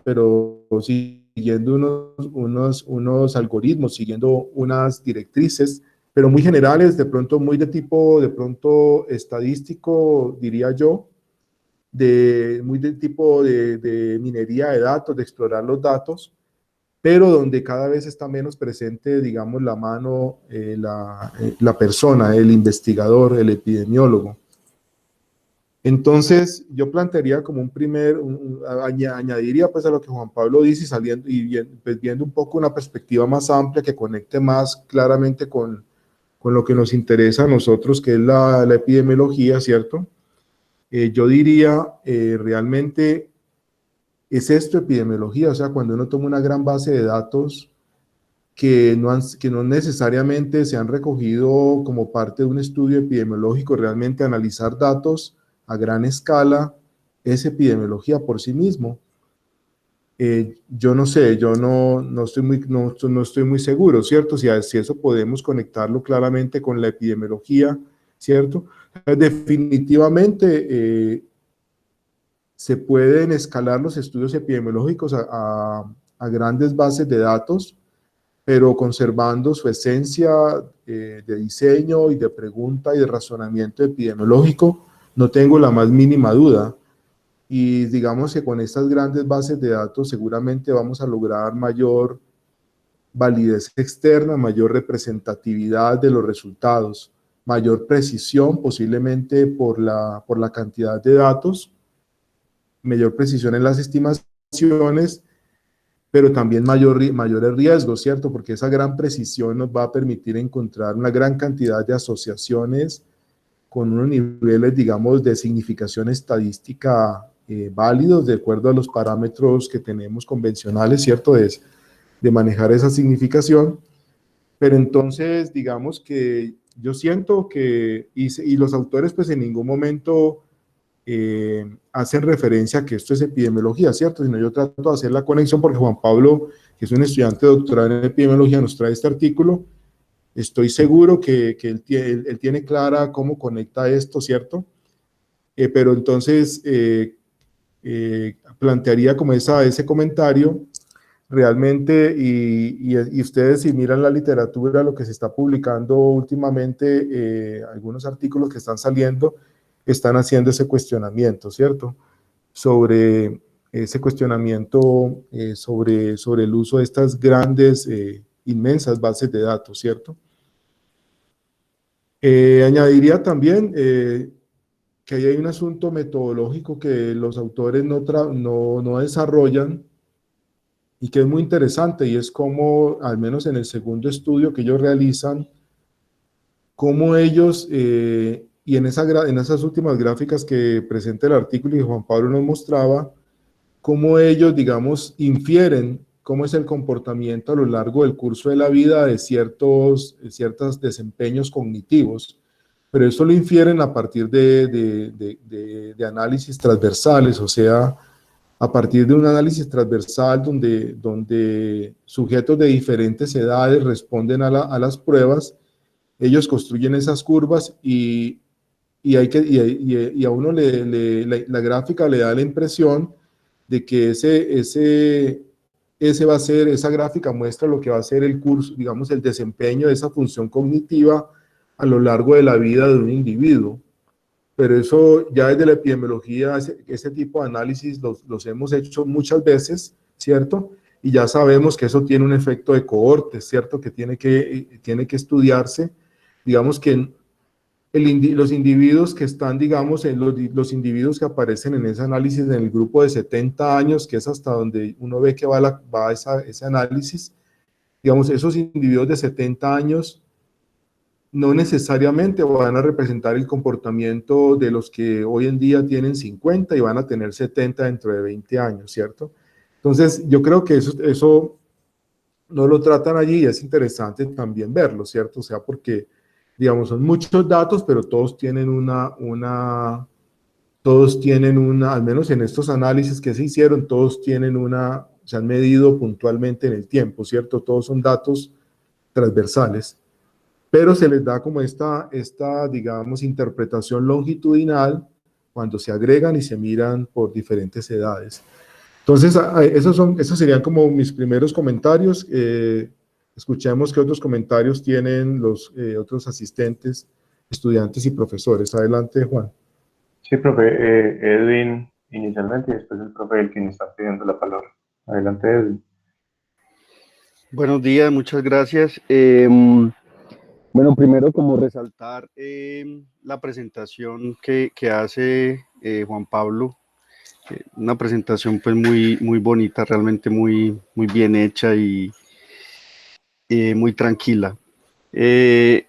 pero siguiendo unos algoritmos, siguiendo unas directrices, pero muy generales, de pronto muy de tipo, de pronto estadístico, diría yo, muy del tipo de minería de datos, de explorar los datos, pero donde cada vez está menos presente, digamos, la mano, la persona, el investigador, el epidemiólogo. Entonces, yo plantearía como añadiría pues a lo que Juan Pablo dice y saliendo y pues viendo un poco una perspectiva más amplia que conecte más claramente con lo que nos interesa a nosotros, que es la epidemiología, ¿cierto? Yo diría, realmente, ¿es esto epidemiología? O sea, cuando uno toma una gran base de datos que no necesariamente se han recogido como parte de un estudio epidemiológico, realmente analizar datos a gran escala es epidemiología por sí mismo. Yo no sé, yo no estoy muy seguro, ¿cierto? Si eso podemos conectarlo claramente con la epidemiología, ¿cierto? Definitivamente se pueden escalar los estudios epidemiológicos a grandes bases de datos, pero conservando su esencia de diseño y de pregunta y de razonamiento epidemiológico, no tengo la más mínima duda. Y digamos que con estas grandes bases de datos seguramente vamos a lograr mayor validez externa, mayor representatividad de los resultados, mayor precisión posiblemente por la cantidad de datos, mayor precisión en las estimaciones, pero también mayores riesgos, ¿cierto? Porque esa gran precisión nos va a permitir encontrar una gran cantidad de asociaciones con unos niveles, digamos, de significación estadística válidos de acuerdo a los parámetros que tenemos convencionales, ¿cierto? De manejar esa significación. Pero entonces, digamos que yo siento que, y los autores pues en ningún momento hacen referencia a que esto es epidemiología, ¿cierto? Sino yo trato de hacer la conexión porque Juan Pablo, que es un estudiante de doctorado en epidemiología, nos trae este artículo. Estoy seguro que él tiene clara cómo conecta esto, ¿cierto? Pero entonces plantearía como ese comentario realmente, y ustedes si miran la literatura, lo que se está publicando últimamente, algunos artículos que están saliendo, están haciendo ese cuestionamiento, ¿cierto? Sobre ese cuestionamiento sobre el uso de estas grandes, inmensas bases de datos, ¿cierto? Añadiría también que ahí hay un asunto metodológico que los autores no desarrollan y que es muy interesante, y es como, al menos en el segundo estudio que ellos realizan, cómo ellos, y en esas últimas gráficas que presenta el artículo y Juan Pablo nos mostraba, cómo ellos, digamos, infieren cómo es el comportamiento a lo largo del curso de la vida de ciertos desempeños cognitivos, pero eso lo infieren a partir de análisis transversales, o sea, a partir de un análisis transversal donde sujetos de diferentes edades responden a las pruebas, ellos construyen esas curvas y a uno la gráfica le da la impresión de que ese va a ser, esa gráfica muestra lo que va a ser el curso, digamos, el desempeño de esa función cognitiva a lo largo de la vida de un individuo. Pero eso ya desde la epidemiología, ese tipo de análisis los hemos hecho muchas veces, ¿cierto? Y ya sabemos que eso tiene un efecto de cohortes, ¿cierto? Que tiene que estudiarse. Digamos que los individuos que están, digamos, los individuos que aparecen en ese análisis en el grupo de 70 años, que es hasta donde uno ve que va ese análisis, digamos, esos individuos de 70 años no necesariamente van a representar el comportamiento de los que hoy en día tienen 50 y van a tener 70 dentro de 20 años, ¿cierto? Entonces, yo creo que eso no lo tratan allí y es interesante también verlo, ¿cierto? O sea, porque, digamos, son muchos datos, pero todos tienen al menos en estos análisis que se hicieron, se han medido puntualmente en el tiempo, ¿cierto? Todos son datos transversales, pero se les da como digamos, interpretación longitudinal cuando se agregan y se miran por diferentes edades. Entonces, esos serían como mis primeros comentarios. Escuchemos qué otros comentarios tienen los otros asistentes, estudiantes y profesores. Adelante, Juan. Sí, profe, Edwin inicialmente y después el profe el quien está pidiendo la palabra. Adelante, Edwin. Buenos días, muchas gracias. Bueno, primero como resaltar la presentación que hace Juan Pablo, una presentación pues muy bonita, realmente muy bien hecha y muy tranquila.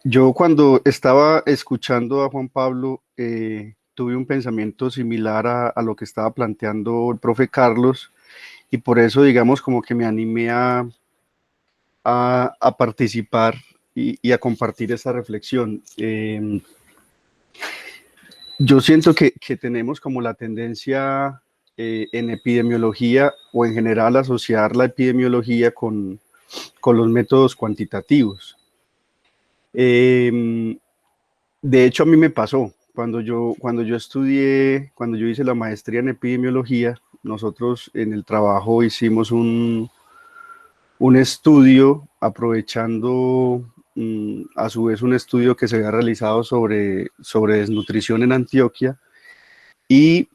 Yo cuando estaba escuchando a Juan Pablo tuve un pensamiento similar a lo que estaba planteando el profe Carlos y por eso digamos como que me animé a participar y a compartir esa reflexión. Yo siento que tenemos como la tendencia en epidemiología o en general asociar la epidemiología con los métodos cuantitativos. De hecho, a mí me pasó, cuando yo hice la maestría en epidemiología, nosotros en el trabajo hicimos un estudio aprovechando a su vez un estudio que se había realizado sobre desnutrición en Antioquia y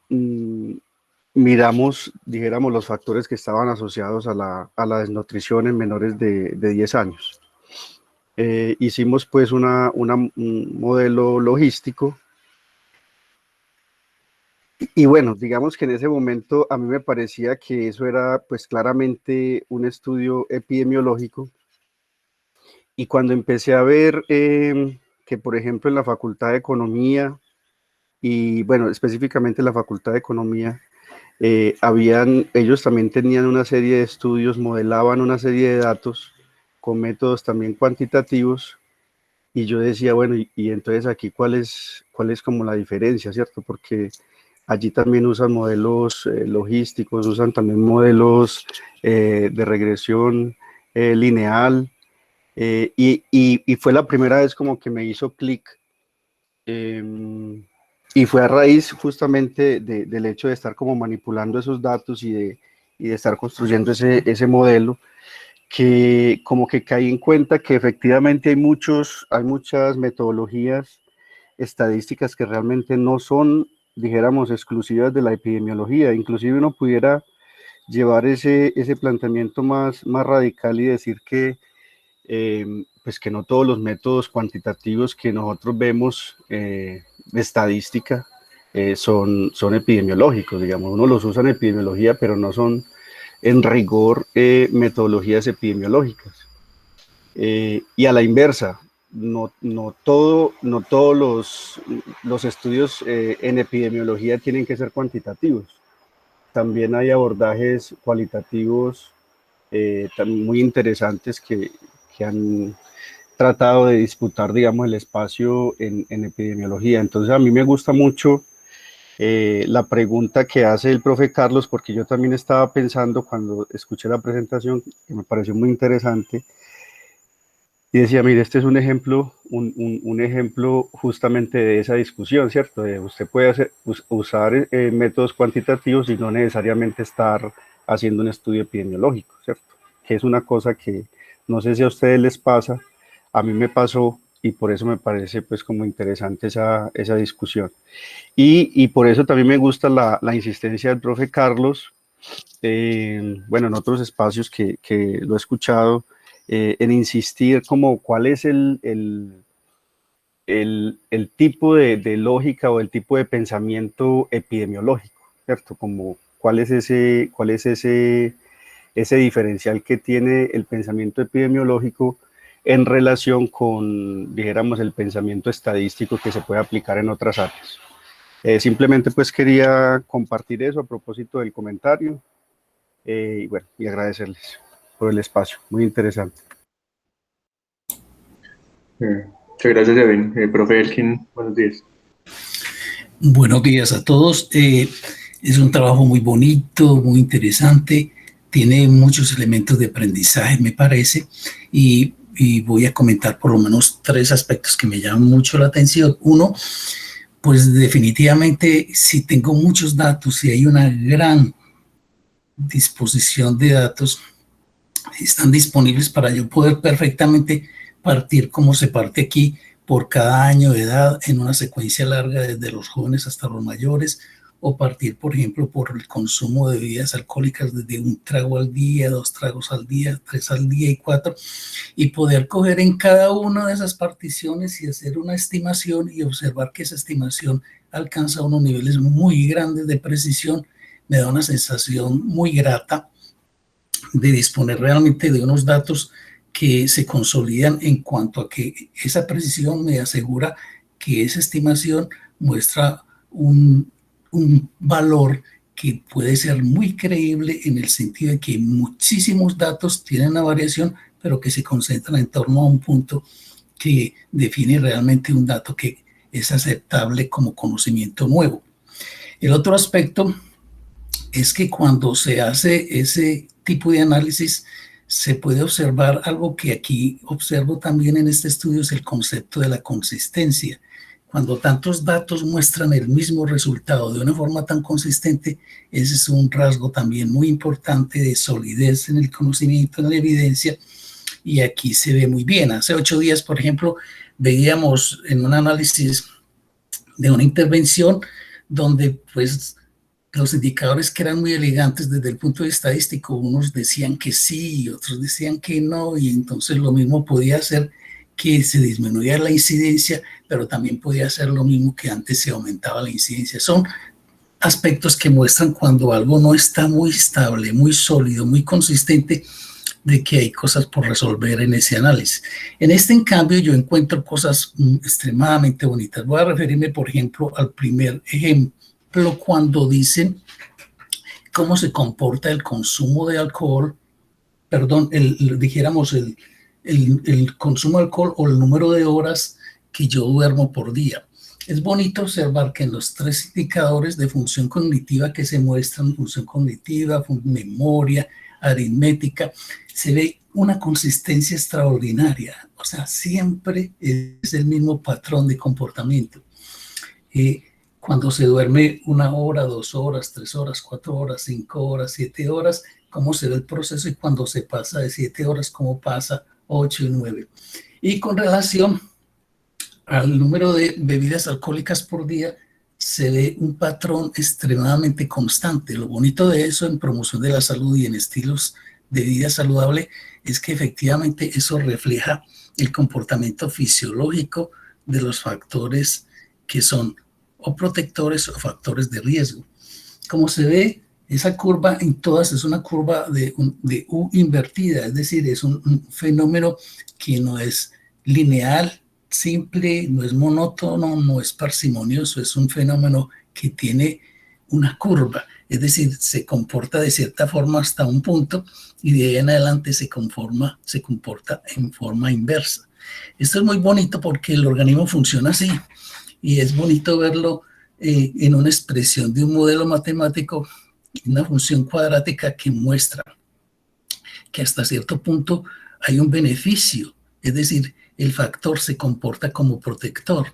miramos, dijéramos, los factores que estaban asociados a la desnutrición en menores de 10 años. Hicimos pues un modelo logístico y bueno, digamos que en ese momento a mí me parecía que eso era pues claramente un estudio epidemiológico y cuando empecé a ver que por ejemplo en la Facultad de Economía y bueno, específicamente en la Facultad de Economía, ellos también tenían una serie de estudios, modelaban una serie de datos con métodos también cuantitativos y yo decía, bueno, y entonces aquí cuál es como la diferencia, ¿cierto? Porque Allí también usan modelos logísticos, usan también modelos de regresión lineal, y fue la primera vez como que me hizo clic, y fue a raíz justamente del hecho de estar como manipulando esos datos y de estar construyendo ese modelo, que como que caí en cuenta que efectivamente hay muchas metodologías estadísticas que realmente no son, dijéramos, exclusivas de la epidemiología. Inclusive uno pudiera llevar ese planteamiento más radical y decir que, pues que no todos los métodos cuantitativos que nosotros vemos de estadística son epidemiológicos, digamos. Uno los usa en epidemiología, pero no son en rigor metodologías epidemiológicas. Y a la inversa, no todos los estudios en epidemiología tienen que ser cuantitativos. También hay abordajes cualitativos muy interesantes que han tratado de disputar, digamos, el espacio en epidemiología. Entonces, a mí me gusta mucho la pregunta que hace el profe Carlos, porque yo también estaba pensando cuando escuché la presentación, que me pareció muy interesante, y decía, mire, este es un ejemplo, un ejemplo justamente de esa discusión, ¿cierto? Usted puede usar métodos cuantitativos y no necesariamente estar haciendo un estudio epidemiológico, ¿cierto? Que es una cosa que no sé si a ustedes les pasa, a mí me pasó, y por eso me parece pues como interesante esa discusión. Y por eso también me gusta la insistencia del profe Carlos, bueno, en otros espacios que lo he escuchado, en insistir como cuál es el tipo de lógica o el tipo de pensamiento epidemiológico, ¿cierto? Como cuál es ese diferencial que tiene el pensamiento epidemiológico en relación con, dijéramos, el pensamiento estadístico que se puede aplicar en otras áreas. Simplemente pues quería compartir eso a propósito del comentario, y bueno, y agradecerles por el espacio, muy interesante. Muchas gracias, Evan. Profe Elkin, buenos días. Buenos días a todos. Es un trabajo muy bonito, muy interesante, tiene muchos elementos de aprendizaje, me parece, y voy a comentar por lo menos 3 aspectos que me llaman mucho la atención. Uno, pues definitivamente si tengo muchos datos y hay una gran disposición de datos, están disponibles para yo poder perfectamente partir como se parte aquí por cada año de edad en una secuencia larga desde los jóvenes hasta los mayores, o partir, por ejemplo, por el consumo de bebidas alcohólicas desde 1 trago al día, 2 tragos al día, 3 al día y 4, y poder coger en cada una de esas particiones y hacer una estimación y observar que esa estimación alcanza unos niveles muy grandes de precisión. Me da una sensación muy grata de disponer realmente de unos datos que se consolidan en cuanto a que esa precisión me asegura que esa estimación muestra un valor que puede ser muy creíble en el sentido de que muchísimos datos tienen una variación, pero que se concentran en torno a un punto que define realmente un dato que es aceptable como conocimiento nuevo. El otro aspecto es que cuando se hace ese tipo de análisis, se puede observar algo que aquí observo también en este estudio, es el concepto de la consistencia. Cuando tantos datos muestran el mismo resultado de una forma tan consistente, ese es un rasgo también muy importante de solidez en el conocimiento, en la evidencia, y aquí se ve muy bien. Hace 8 días, por ejemplo, veíamos en un análisis de una intervención donde pues los indicadores que eran muy elegantes desde el punto de vista estadístico, unos decían que sí y otros decían que no, y entonces lo mismo podía hacer que se disminuyera la incidencia, pero también podía ser lo mismo que antes se aumentaba la incidencia. Son aspectos que muestran cuando algo no está muy estable, muy sólido, muy consistente, de que hay cosas por resolver en ese análisis. En este, en cambio, yo encuentro cosas extremadamente bonitas. Voy a referirme, por ejemplo, al primer ejemplo, cuando dicen cómo se comporta el consumo de alcohol, perdón, dijéramos el consumo de alcohol o el número de horas que yo duermo por día. es bonito observar que en los 3 indicadores de función cognitiva que se muestran, función cognitiva, memoria, aritmética, se ve una consistencia extraordinaria. O sea, siempre es el mismo patrón de comportamiento. Cuando se duerme 1 hora, 2 horas, 3 horas, 4 horas, 5 horas, 7 horas, cómo se ve el proceso, y cuando se pasa de 7 horas, cómo pasa 8 y 9. Y con relación al número de bebidas alcohólicas por día, se ve un patrón extremadamente constante. Lo bonito de eso en promoción de la salud y en estilos de vida saludable es que efectivamente eso refleja el comportamiento fisiológico de los factores que son o protectores o factores de riesgo. Como se ve, esa curva en todas es una curva de U invertida, es decir, es un fenómeno que no es lineal, simple, no es monótono, no es parsimonioso, es un fenómeno que tiene una curva, es decir, se comporta de cierta forma hasta un punto y de ahí en adelante se comporta en forma inversa. Esto es muy bonito porque el organismo funciona así y es bonito verlo en una expresión de un modelo matemático, una función cuadrática que muestra que hasta cierto punto hay un beneficio, es decir, el factor se comporta como protector.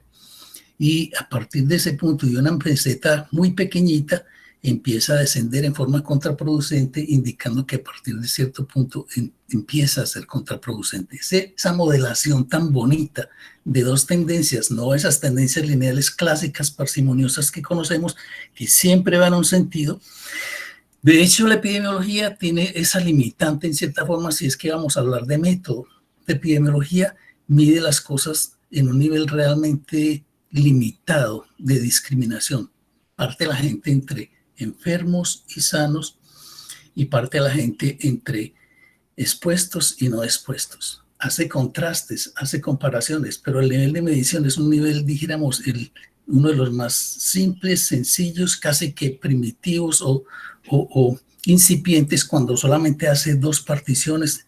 Y a partir de ese punto y una meseta muy pequeñita empieza a descender en forma contraproducente, indicando que a partir de cierto punto empieza a ser contraproducente. Esa modelación tan bonita de 2 tendencias, no esas tendencias lineales clásicas parsimoniosas que conocemos, que siempre van a un sentido. De hecho, la epidemiología tiene esa limitante en cierta forma, si es que vamos a hablar de método. La epidemiología mide las cosas en un nivel realmente limitado de discriminación. Parte la gente entre enfermos y sanos y parte la gente entre expuestos y no expuestos. Hace contrastes, hace comparaciones, pero el nivel de medición es un nivel, dijéramos, uno de los más simples, sencillos, casi que primitivos o incipientes, cuando solamente hace 2 particiones,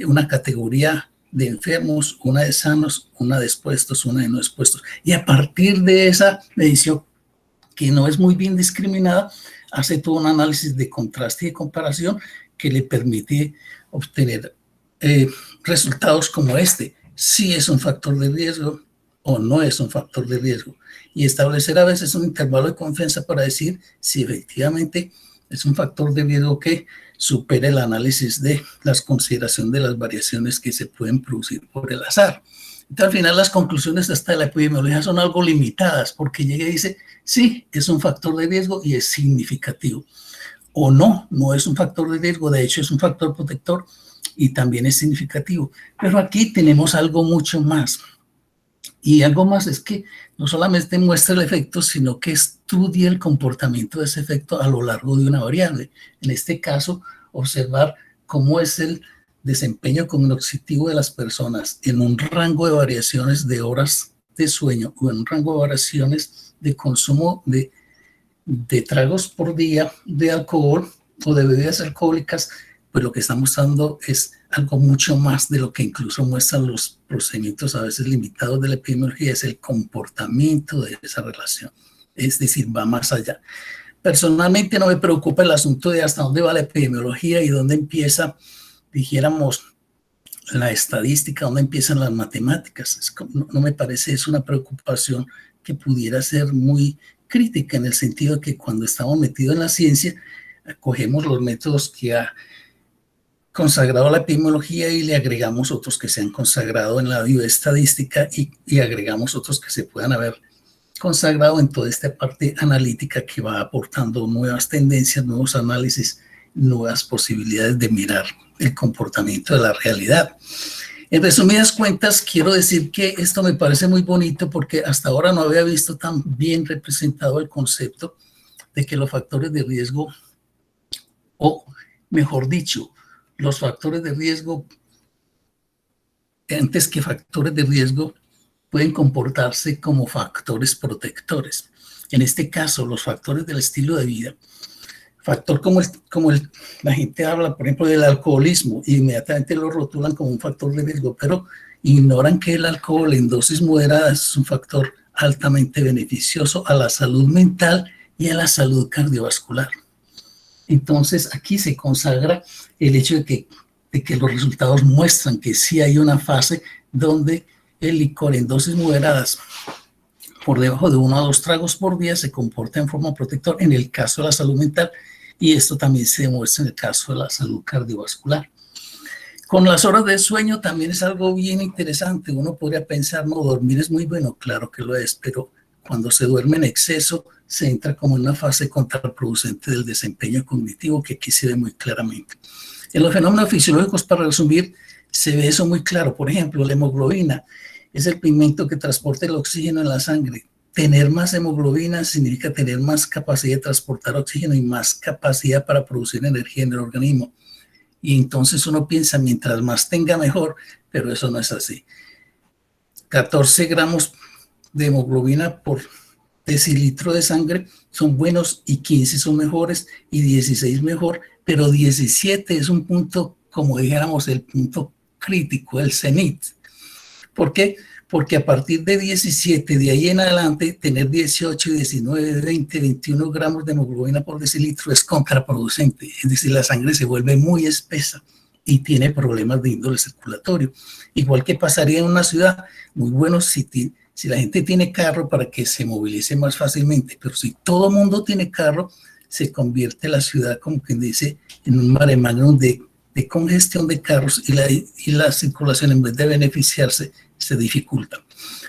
una categoría de enfermos, una de sanos, una de expuestos, una de no expuestos. Y a partir de esa medición, que no es muy bien discriminada, hace todo un análisis de contraste y de comparación que le permite obtener resultados como este. Si es un factor de riesgo o no es un factor de riesgo. Y establecer a veces un intervalo de confianza para decir si efectivamente es un factor de riesgo que supera el análisis de las consideraciones de las variaciones que se pueden producir por el azar. Entonces, al final, las conclusiones hasta de la epidemiología son algo limitadas, porque llega y dice, sí, es un factor de riesgo y es significativo. O no, no es un factor de riesgo, de hecho es un factor protector y también es significativo. Pero aquí tenemos algo mucho más. Y algo más es que no solamente muestra el efecto, sino que estudia el comportamiento de ese efecto a lo largo de una variable. En este caso, observar cómo es el desempeño cognitivo de las personas en un rango de variaciones de horas de sueño o en un rango de variaciones de consumo de tragos por día de alcohol o de bebidas alcohólicas. Pues lo que está mostrando es algo mucho más de lo que incluso muestran los procedimientos a veces limitados de la epidemiología, es el comportamiento de esa relación. Es decir, va más allá. Personalmente no me preocupa el asunto de hasta dónde va la epidemiología y dónde empieza, dijéramos, la estadística, dónde empiezan las matemáticas. No me parece, es una preocupación que pudiera ser muy crítica en el sentido de que cuando estamos metidos en la ciencia, cogemos los métodos que ha consagrado la epidemiología y le agregamos otros que se han consagrado en la bioestadística y agregamos otros que se puedan haber consagrado en toda esta parte analítica que va aportando nuevas tendencias, nuevos análisis, nuevas posibilidades de mirar el comportamiento de la realidad. En resumidas cuentas, quiero decir que esto me parece muy bonito porque hasta ahora no había visto tan bien representado el concepto de que los factores de riesgo, o mejor dicho, los factores de riesgo, antes que factores de riesgo, pueden comportarse como factores protectores. En este caso, los factores del estilo de vida, factor como la gente habla, por ejemplo, del alcoholismo, e inmediatamente lo rotulan como un factor de riesgo, pero ignoran que el alcohol en dosis moderadas es un factor altamente beneficioso a la salud mental y a la salud cardiovascular. Entonces, aquí se consagra el hecho de que los resultados muestran que sí hay una fase donde el licor en dosis moderadas por debajo de 1 a 2 tragos por día se comporta en forma protectora en el caso de la salud mental, y esto también se demuestra en el caso de la salud cardiovascular. Con las horas de sueño también es algo bien interesante. Uno podría pensar, no, dormir es muy bueno, claro que lo es, pero cuando se duerme en exceso se entra como en una fase contraproducente del desempeño cognitivo, que aquí se ve muy claramente. En los fenómenos fisiológicos, para resumir, se ve eso muy claro. Por ejemplo, la hemoglobina es el pigmento que transporta el oxígeno en la sangre. Tener más hemoglobina significa tener más capacidad de transportar oxígeno y más capacidad para producir energía en el organismo. Y entonces uno piensa, mientras más tenga, mejor, pero eso no es así. 14 gramos de hemoglobina por decilitro de sangre son buenos y 15 son mejores y 16 mejor, pero 17 es un punto, como dijéramos, el punto crítico, el cenit. ¿Por qué? Porque a partir de 17, de ahí en adelante, tener 18, 19, 20, 21 gramos de hemoglobina por decilitro es contraproducente. Es decir, la sangre se vuelve muy espesa y tiene problemas de índole circulatorio. Igual que pasaría en una ciudad, muy bueno si la gente tiene carro para que se movilice más fácilmente, pero si todo el mundo tiene carro, se convierte la ciudad, como quien dice, en un mare magnum de congestión de carros, y la circulación, en vez de beneficiarse, se dificulta.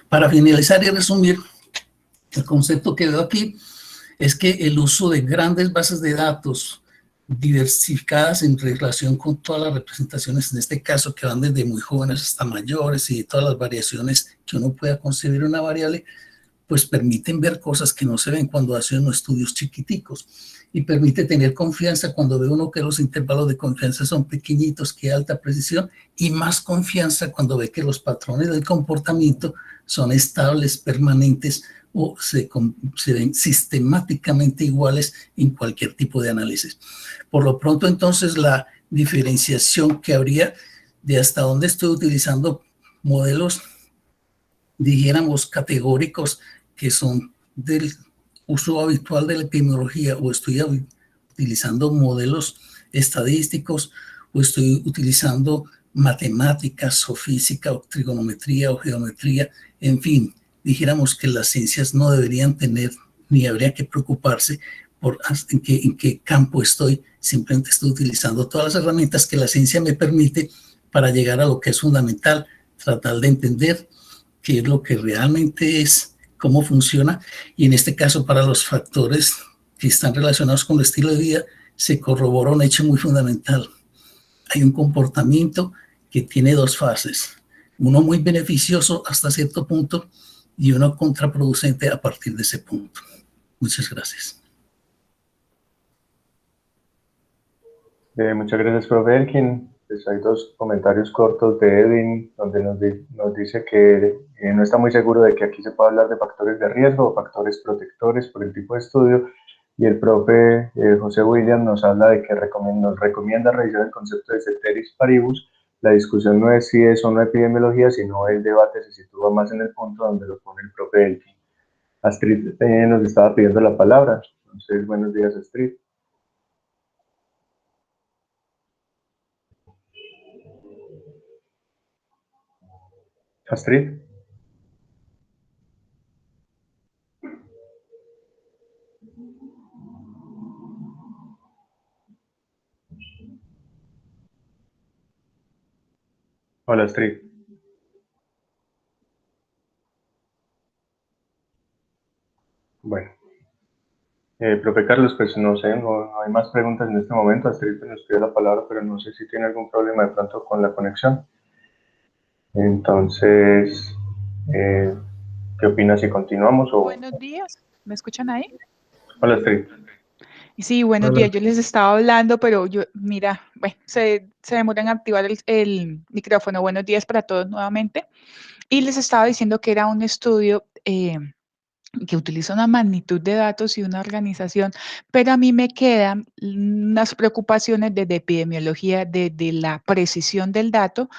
Para finalizar y resumir, el concepto que veo aquí es que el uso de grandes bases de datos diversificadas en relación con todas las representaciones, en este caso que van desde muy jóvenes hasta mayores, y de todas las variaciones que uno pueda concebir una variable, pues permiten ver cosas que no se ven cuando hacen unos estudios chiquiticos, y permite tener confianza cuando ve uno que los intervalos de confianza son pequeñitos, que alta precisión, y más confianza cuando ve que los patrones del comportamiento son estables, permanentes, o se ven sistemáticamente iguales en cualquier tipo de análisis. Por lo pronto, entonces, la diferenciación que habría de hasta dónde estoy utilizando modelos, dijéramos, categóricos, que son del uso habitual de la epidemiología, o estoy utilizando modelos estadísticos, o estoy utilizando matemáticas o física o trigonometría o geometría, en fin, dijéramos que las ciencias no deberían tener ni habría que preocuparse por en qué campo estoy. Simplemente estoy utilizando todas las herramientas que la ciencia me permite para llegar a lo que es fundamental, tratar de entender qué es lo que realmente es, cómo funciona, y en este caso para los factores que están relacionados con el estilo de vida se corrobora un hecho muy fundamental. Hay un comportamiento que tiene dos fases, uno muy beneficioso hasta cierto punto y uno contraproducente a partir de ese punto. Muchas gracias. Muchas gracias, profe Elkin. Pues hay dos comentarios cortos de Edwin, donde nos dice que no está muy seguro de que aquí se pueda hablar de factores de riesgo o factores protectores por el tipo de estudio, y el profe José William nos habla de que nos recomienda revisar el concepto de ceteris paribus. La discusión no es si es o no epidemiología, sino el debate se sitúa más en el punto donde lo pone el profe Elkin. Astrid nos estaba pidiendo la palabra. Entonces, buenos días, Astrid. Astrid. Hola, Astrid. Bueno, profe Carlos, pues no sé, no hay más preguntas en este momento. Astrid nos pide la palabra, pero no sé si tiene algún problema de pronto con la conexión. Entonces, ¿qué opinas si continuamos? Buenos días, ¿me escuchan ahí? Hola, Astrid. Sí, buenos días, yo les estaba hablando, pero mira, bueno, se demora en activar el micrófono. Buenos días para todos nuevamente. Y les estaba diciendo que era un estudio que utiliza una magnitud de datos y una organización, pero a mí me quedan unas preocupaciones desde epidemiología, desde la precisión del dato.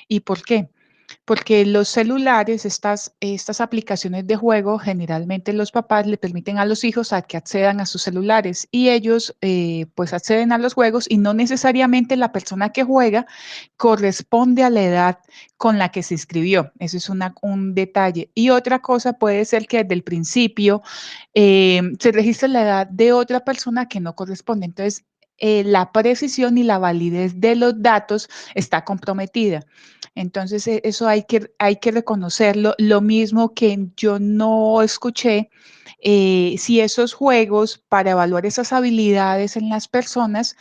¿Y por qué? porque los celulares, estas aplicaciones de juego, generalmente los papás le permiten a los hijos a que accedan a sus celulares y ellos pues acceden a los juegos y no necesariamente la persona que juega corresponde a la edad con la que se inscribió. Eso es un detalle. Y otra cosa puede ser que desde el principio se registre la edad de otra persona que no corresponde. Entonces, la precisión y la validez de los datos está comprometida. Entonces, eso hay que reconocerlo. Lo mismo que yo no escuché si esos juegos para evaluar esas habilidades en las personas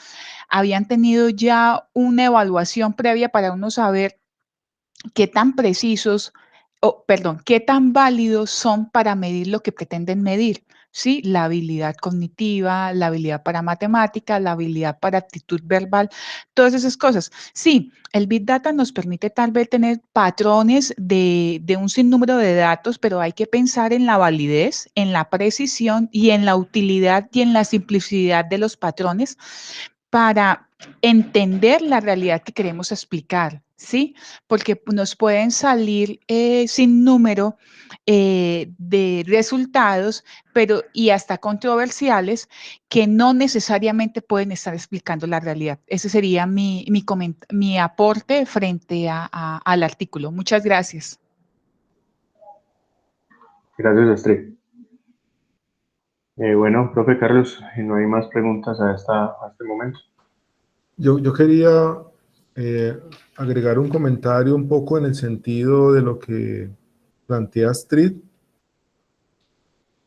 habían tenido ya una evaluación previa para uno saber qué tan precisos, perdón, qué tan válidos son para medir lo que pretenden medir, ¿sí? La habilidad cognitiva, la habilidad para matemática, la habilidad para actitud verbal, todas esas cosas. Sí, el Big Data nos permite tal vez tener patrones de un sinnúmero de datos, pero hay que pensar en la validez, en la precisión y en la utilidad y en la simplicidad de los patrones para entender la realidad que queremos explicar, ¿sí? Porque nos pueden salir sin número de resultados, pero y hasta controversiales, que no necesariamente pueden estar explicando la realidad. Ese sería mi aporte frente al artículo. Muchas gracias. Gracias, Astrid. Bueno, profe Carlos, no hay más preguntas a este momento. Yo quería agregar un comentario un poco en el sentido de lo que plantea Astrid.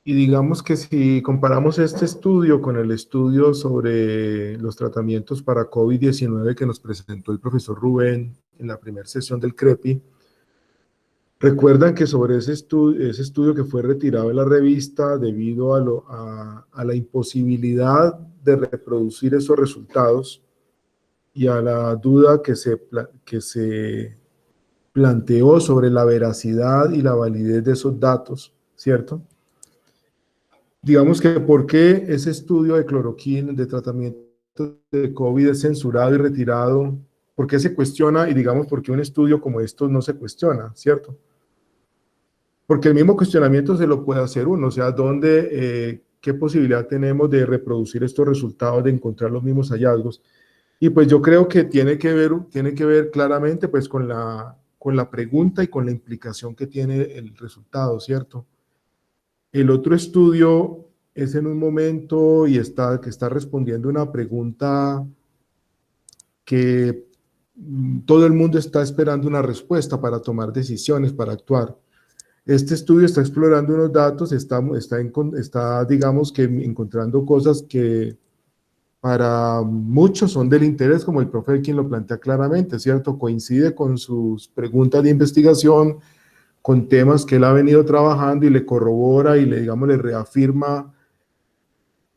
Y digamos que si comparamos este estudio con el estudio sobre los tratamientos para COVID-19 que nos presentó el profesor Rubén en la primera sesión del CREPI, recuerdan que sobre ese estudio que fue retirado de la revista debido a la imposibilidad de reproducir esos resultados y a la duda que se planteó sobre la veracidad y la validez de esos datos, ¿cierto? Digamos que por qué ese estudio de cloroquina, de tratamiento de COVID es censurado y retirado, por qué se cuestiona y digamos por qué un estudio como estos no se cuestiona, ¿cierto? Porque el mismo cuestionamiento se lo puede hacer uno, o sea, qué posibilidad tenemos de reproducir estos resultados, de encontrar los mismos hallazgos. Y pues yo creo que tiene que ver claramente pues con la pregunta y con la implicación que tiene el resultado, ¿cierto? El otro estudio es en un momento que está respondiendo una pregunta que todo el mundo está esperando una respuesta para tomar decisiones, para actuar. Este estudio está explorando unos datos, está digamos que encontrando cosas que para muchos son del interés, como el profe quien lo plantea claramente, ¿cierto? Coincide con sus preguntas de investigación, con temas que él ha venido trabajando y le corrobora y le reafirma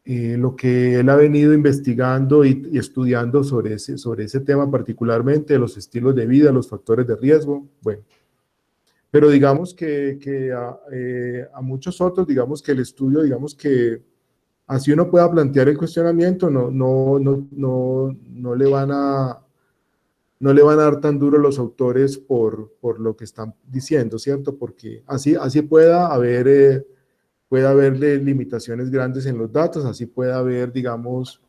lo que él ha venido investigando y estudiando sobre ese tema, particularmente los estilos de vida, los factores de riesgo. Bueno, pero digamos que a muchos otros, digamos que el estudio, digamos que así uno pueda plantear el cuestionamiento, no le van a dar tan duro los autores por lo que están diciendo, ¿cierto? Porque así puede haber limitaciones grandes en los datos, así puede haber, digamos,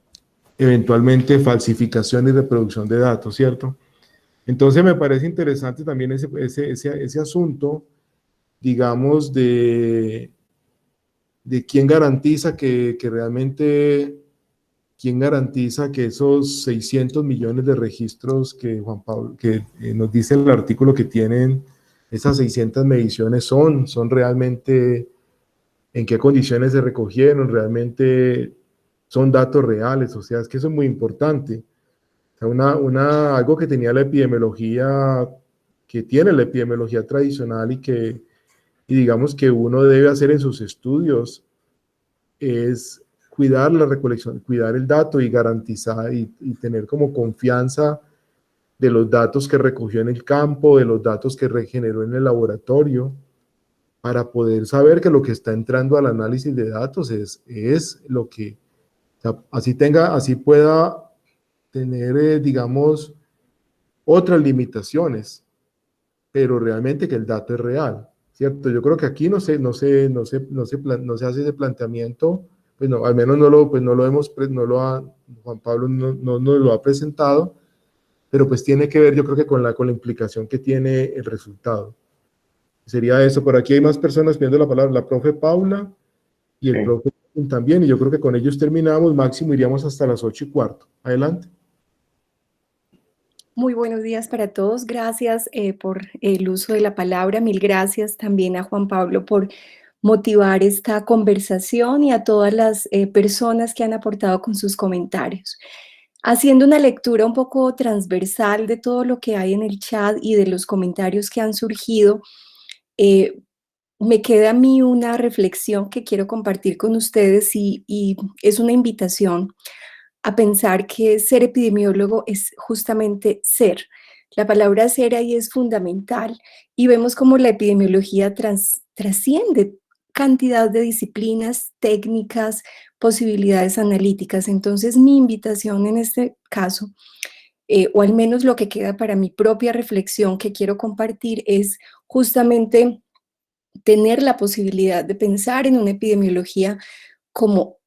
eventualmente falsificación y reproducción de datos, ¿cierto? Entonces me parece interesante también ese asunto, digamos, de quién garantiza que realmente, quién garantiza que esos 600 millones de registros que Juan Pablo, que nos dice el artículo que tienen, esas 600 mediciones son realmente, en qué condiciones se recogieron, realmente son datos reales, o sea, es que eso es muy importante. O sea, algo que tenía la epidemiología, que tiene la epidemiología tradicional y digamos que uno debe hacer en sus estudios es cuidar la recolección, cuidar el dato y garantizar y tener como confianza de los datos que recogió en el campo, de los datos que regeneró en el laboratorio, para poder saber que lo que está entrando al análisis de datos es lo que, o sea, así pueda tener, digamos, otras limitaciones, pero realmente que el dato es real, ¿cierto? Yo creo que aquí no se hace ese planteamiento, pues no, al menos Juan Pablo no nos lo ha presentado, pero pues tiene que ver, yo creo que con la implicación que tiene el resultado. Sería eso. Por aquí hay más personas pidiendo la palabra, la profe Paula y el profe también, y yo creo que con ellos terminamos. Máximo iríamos hasta las 8:15. Adelante. Muy buenos días para todos. Gracias por el uso de la palabra. Mil gracias también a Juan Pablo por motivar esta conversación y a todas las personas que han aportado con sus comentarios. Haciendo una lectura un poco transversal de todo lo que hay en el chat y de los comentarios que han surgido, me queda a mí una reflexión que quiero compartir con ustedes y es una invitación a pensar que ser epidemiólogo es justamente ser. La palabra ser ahí es fundamental y vemos cómo la epidemiología trasciende cantidad de disciplinas, técnicas, posibilidades analíticas. Entonces, mi invitación en este caso, o al menos lo que queda para mi propia reflexión que quiero compartir, es justamente tener la posibilidad de pensar en una epidemiología como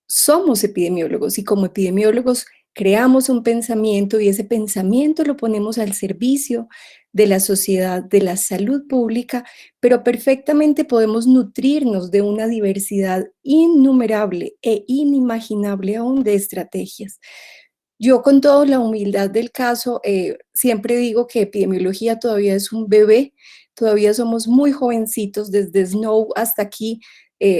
somos epidemiólogos y como epidemiólogos creamos un pensamiento y ese pensamiento lo ponemos al servicio de la sociedad, de la salud pública, pero perfectamente podemos nutrirnos de una diversidad innumerable e inimaginable aún de estrategias. Yo con toda la humildad del caso siempre digo que epidemiología todavía es un bebé, todavía somos muy jovencitos desde Snow hasta aquí.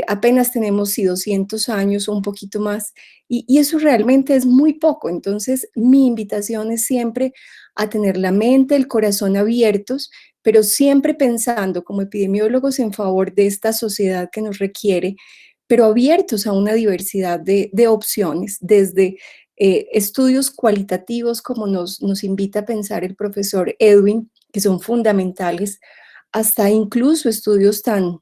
Apenas tenemos 200 años o un poquito más y eso realmente es muy poco. Entonces mi invitación es siempre a tener la mente, el corazón abiertos, pero siempre pensando como epidemiólogos en favor de esta sociedad que nos requiere, pero abiertos a una diversidad de opciones, desde estudios cualitativos como nos invita a pensar el profesor Edwin, que son fundamentales, hasta incluso estudios tan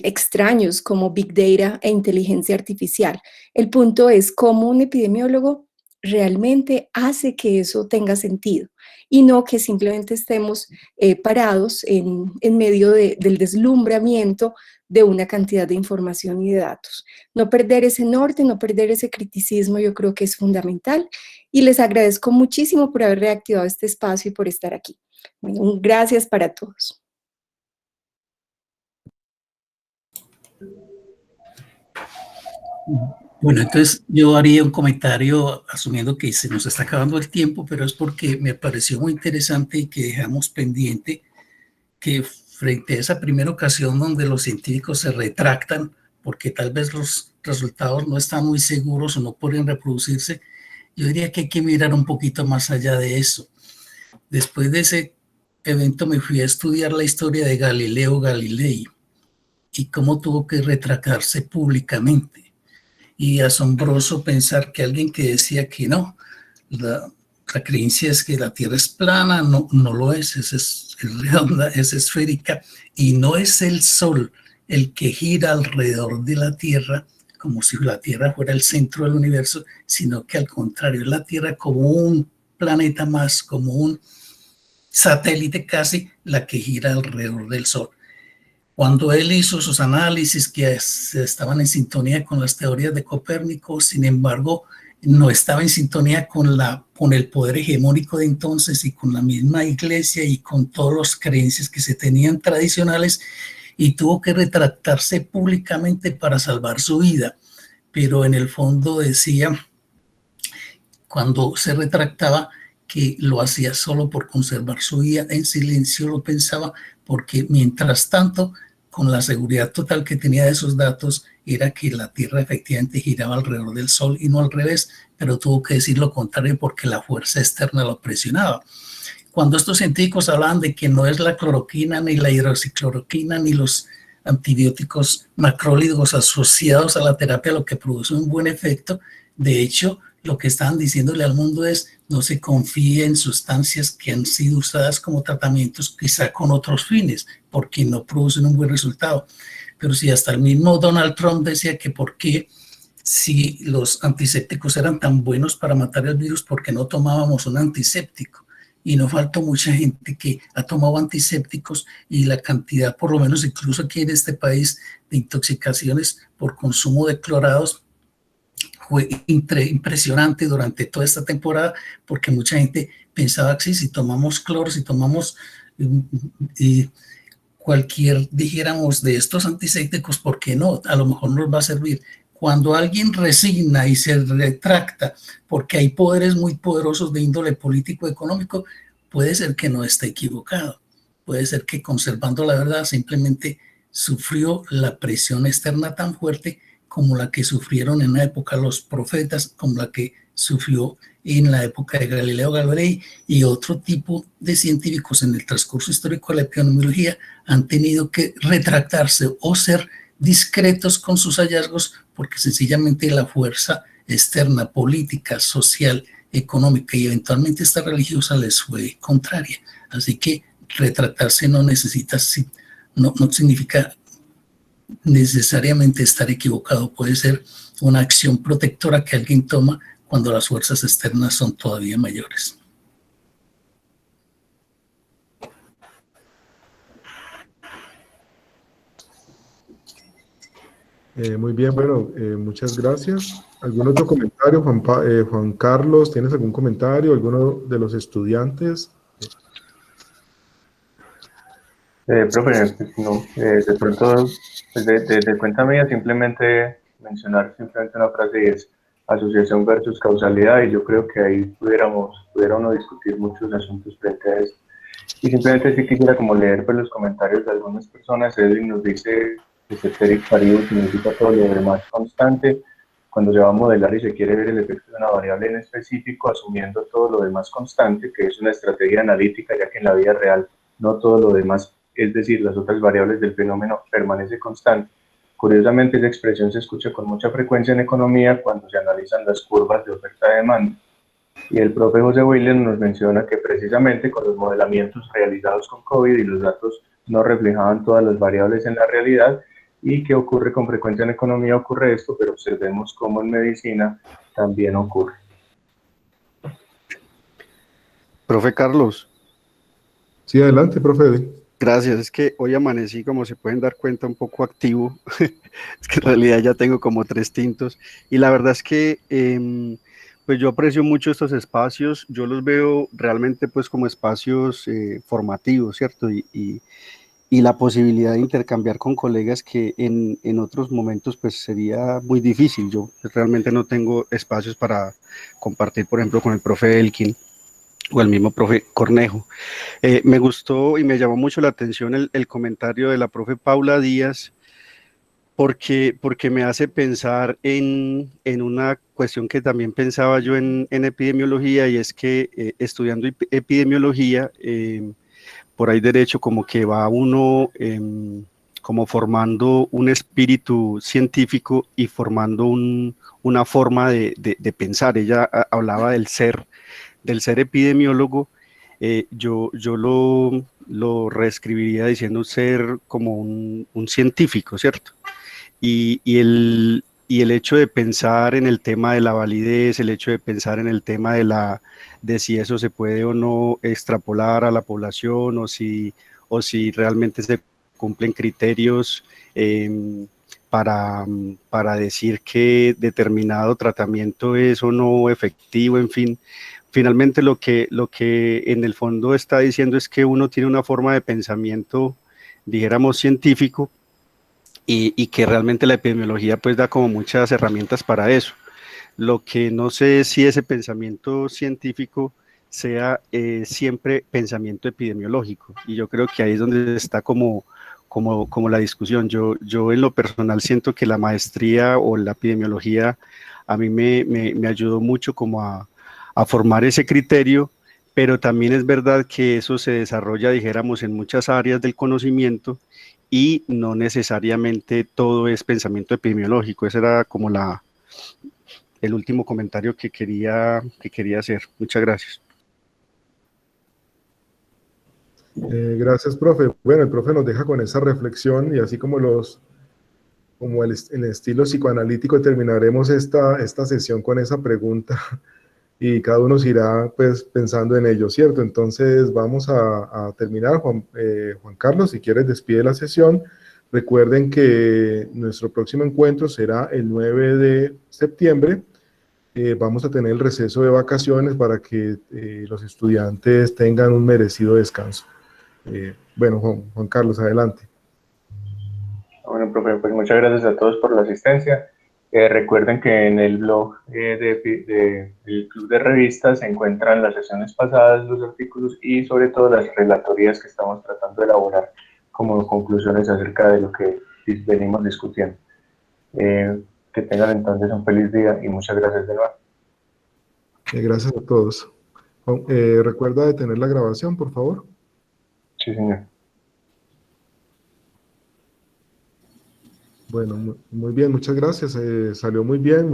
extraños como Big Data e inteligencia artificial. El punto es cómo un epidemiólogo realmente hace que eso tenga sentido y no que simplemente estemos parados en medio del deslumbramiento de una cantidad de información y de datos. No perder ese norte, no perder ese criticismo, yo creo que es fundamental y les agradezco muchísimo por haber reactivado este espacio y por estar aquí. Bueno, gracias para todos. Bueno, entonces yo haría un comentario asumiendo que se nos está acabando el tiempo, pero es porque me pareció muy interesante y que dejamos pendiente que frente a esa primera ocasión donde los científicos se retractan porque tal vez los resultados no están muy seguros o no pueden reproducirse, yo diría que hay que mirar un poquito más allá de eso. Después de ese evento me fui a estudiar la historia de Galileo Galilei y cómo tuvo que retractarse públicamente. Y asombroso pensar que alguien que decía que no, la creencia es que la Tierra es plana, no lo es redonda, es esférica, y no es el Sol el que gira alrededor de la Tierra, como si la Tierra fuera el centro del universo, sino que al contrario, es la Tierra como un planeta más, como un satélite casi, la que gira alrededor del Sol. Cuando él hizo sus análisis que estaban en sintonía con las teorías de Copérnico, sin embargo, no estaba en sintonía con el poder hegemónico de entonces y con la misma iglesia y con todas las creencias que se tenían tradicionales, y tuvo que retractarse públicamente para salvar su vida. Pero en el fondo decía, cuando se retractaba, que lo hacía solo por conservar su vida, en silencio lo pensaba, porque mientras tanto, con la seguridad total que tenía de esos datos, era que la Tierra efectivamente giraba alrededor del Sol y no al revés, pero tuvo que decir lo contrario porque la fuerza externa lo presionaba. Cuando estos científicos hablaban de que no es la cloroquina, ni la hidroxicloroquina, ni los antibióticos macrólidos asociados a la terapia lo que produce un buen efecto, de hecho, lo que estaban diciéndole al mundo es no se confíe en sustancias que han sido usadas como tratamientos quizá con otros fines, porque no producen un buen resultado. Pero si hasta el mismo Donald Trump decía que por qué si los antisépticos eran tan buenos para matar el virus, ¿por qué no tomábamos un antiséptico? y no faltó mucha gente que ha tomado antisépticos y la cantidad, por lo menos incluso aquí en este país, de intoxicaciones por consumo de clorados fue impresionante durante toda esta temporada, porque mucha gente pensaba que sí, si tomamos cloro, si tomamos cualquier, dijéramos, de estos antisépticos, ¿por qué no? A lo mejor nos va a servir. Cuando alguien resigna y se retracta porque hay poderes muy poderosos de índole político-económico, puede ser que no esté equivocado. Puede ser que conservando la verdad simplemente sufrió la presión externa tan fuerte como la que sufrieron en la época los profetas, como la que sufrió en la época de Galileo Galilei y otro tipo de científicos en el transcurso histórico de la epidemiología han tenido que retractarse o ser discretos con sus hallazgos porque sencillamente la fuerza externa, política, social, económica y eventualmente esta religiosa les fue contraria. Así que retractarse no necesita, no significa necesariamente estar equivocado, puede ser una acción protectora que alguien toma cuando las fuerzas externas son todavía mayores. Muy bien, bueno, muchas gracias. ¿Algún otro comentario, Juan Carlos? ¿Tienes algún comentario? ¿Alguno de los estudiantes? Profe, no, de pronto, pues de cuenta mía, simplemente mencionar simplemente una frase y es asociación versus causalidad, y yo creo que ahí pudiera uno discutir muchos asuntos frente a eso. Y simplemente sí quisiera como leer pues, los comentarios de algunas personas. Edwin nos dice que ceteris paribus significa todo lo demás constante. Cuando se va a modelar y se quiere ver el efecto de una variable en específico, asumiendo todo lo demás constante, que es una estrategia analítica, ya que en la vida real no todo lo demás, es decir, las otras variables del fenómeno, permanece constante. Curiosamente, esa expresión se escucha con mucha frecuencia en economía cuando se analizan las curvas de oferta-demanda. Y el profe José William nos menciona que precisamente con los modelamientos realizados con COVID y los datos no reflejaban todas las variables en la realidad, y que ocurre con frecuencia en economía, ocurre esto, pero observemos cómo en medicina también ocurre. Profe Carlos. Sí, adelante, profe. Gracias, es que hoy amanecí, como se pueden dar cuenta, un poco activo. Es que en realidad ya tengo como 3 tintos y la verdad es que pues yo aprecio mucho estos espacios, yo los veo realmente pues como espacios formativos, ¿cierto? Y la posibilidad de intercambiar con colegas que en otros momentos pues sería muy difícil. Yo realmente no tengo espacios para compartir, por ejemplo, con el profe Elkin o el mismo profe Cornejo. Me gustó y me llamó mucho la atención el comentario de la profe Paula Díaz, porque me hace pensar en una cuestión que también pensaba yo en epidemiología, y es que estudiando epidemiología, por ahí derecho como que va uno como formando un espíritu científico y formando una forma de pensar. Ella hablaba del ser epidemiólogo. Yo lo reescribiría diciendo ser como un científico, ¿cierto? Y el hecho de pensar en el tema de la validez, el hecho de pensar en el tema de si eso se puede o no extrapolar a la población, o si realmente se cumplen criterios para decir que determinado tratamiento es o no efectivo, en fin. Finalmente lo que en el fondo está diciendo es que uno tiene una forma de pensamiento, dijéramos, científico, y que realmente la epidemiología pues da como muchas herramientas para eso. Lo que no sé es si ese pensamiento científico sea siempre pensamiento epidemiológico, y yo creo que ahí es donde está como la discusión. Yo en lo personal siento que la maestría o la epidemiología a mí me ayudó mucho como a formar ese criterio, pero también es verdad que eso se desarrolla, dijéramos, en muchas áreas del conocimiento, y no necesariamente todo es pensamiento epidemiológico. Ese era como el último comentario que quería hacer. Muchas gracias. Gracias, profe. Bueno, el profe nos deja con esa reflexión, y así como en el estilo psicoanalítico terminaremos esta sesión con esa pregunta y cada uno se irá pues pensando en ello, ¿cierto? Entonces vamos a terminar. Juan Carlos, si quieres despide la sesión. Recuerden que nuestro próximo encuentro será el 9 de septiembre. Vamos a tener el receso de vacaciones para que los estudiantes tengan un merecido descanso. Bueno, Juan Carlos, adelante. Bueno, profe, pues muchas gracias a todos por la asistencia. Recuerden que en el blog del Club de Revistas se encuentran las sesiones pasadas, los artículos y sobre todo las relatorías que estamos tratando de elaborar como conclusiones acerca de lo que venimos discutiendo. Que tengan entonces un feliz día y muchas gracias de nuevo. Gracias a todos. Recuerda detener la grabación, por favor. Sí, señor. Bueno, muy bien, muchas gracias. Salió muy bien.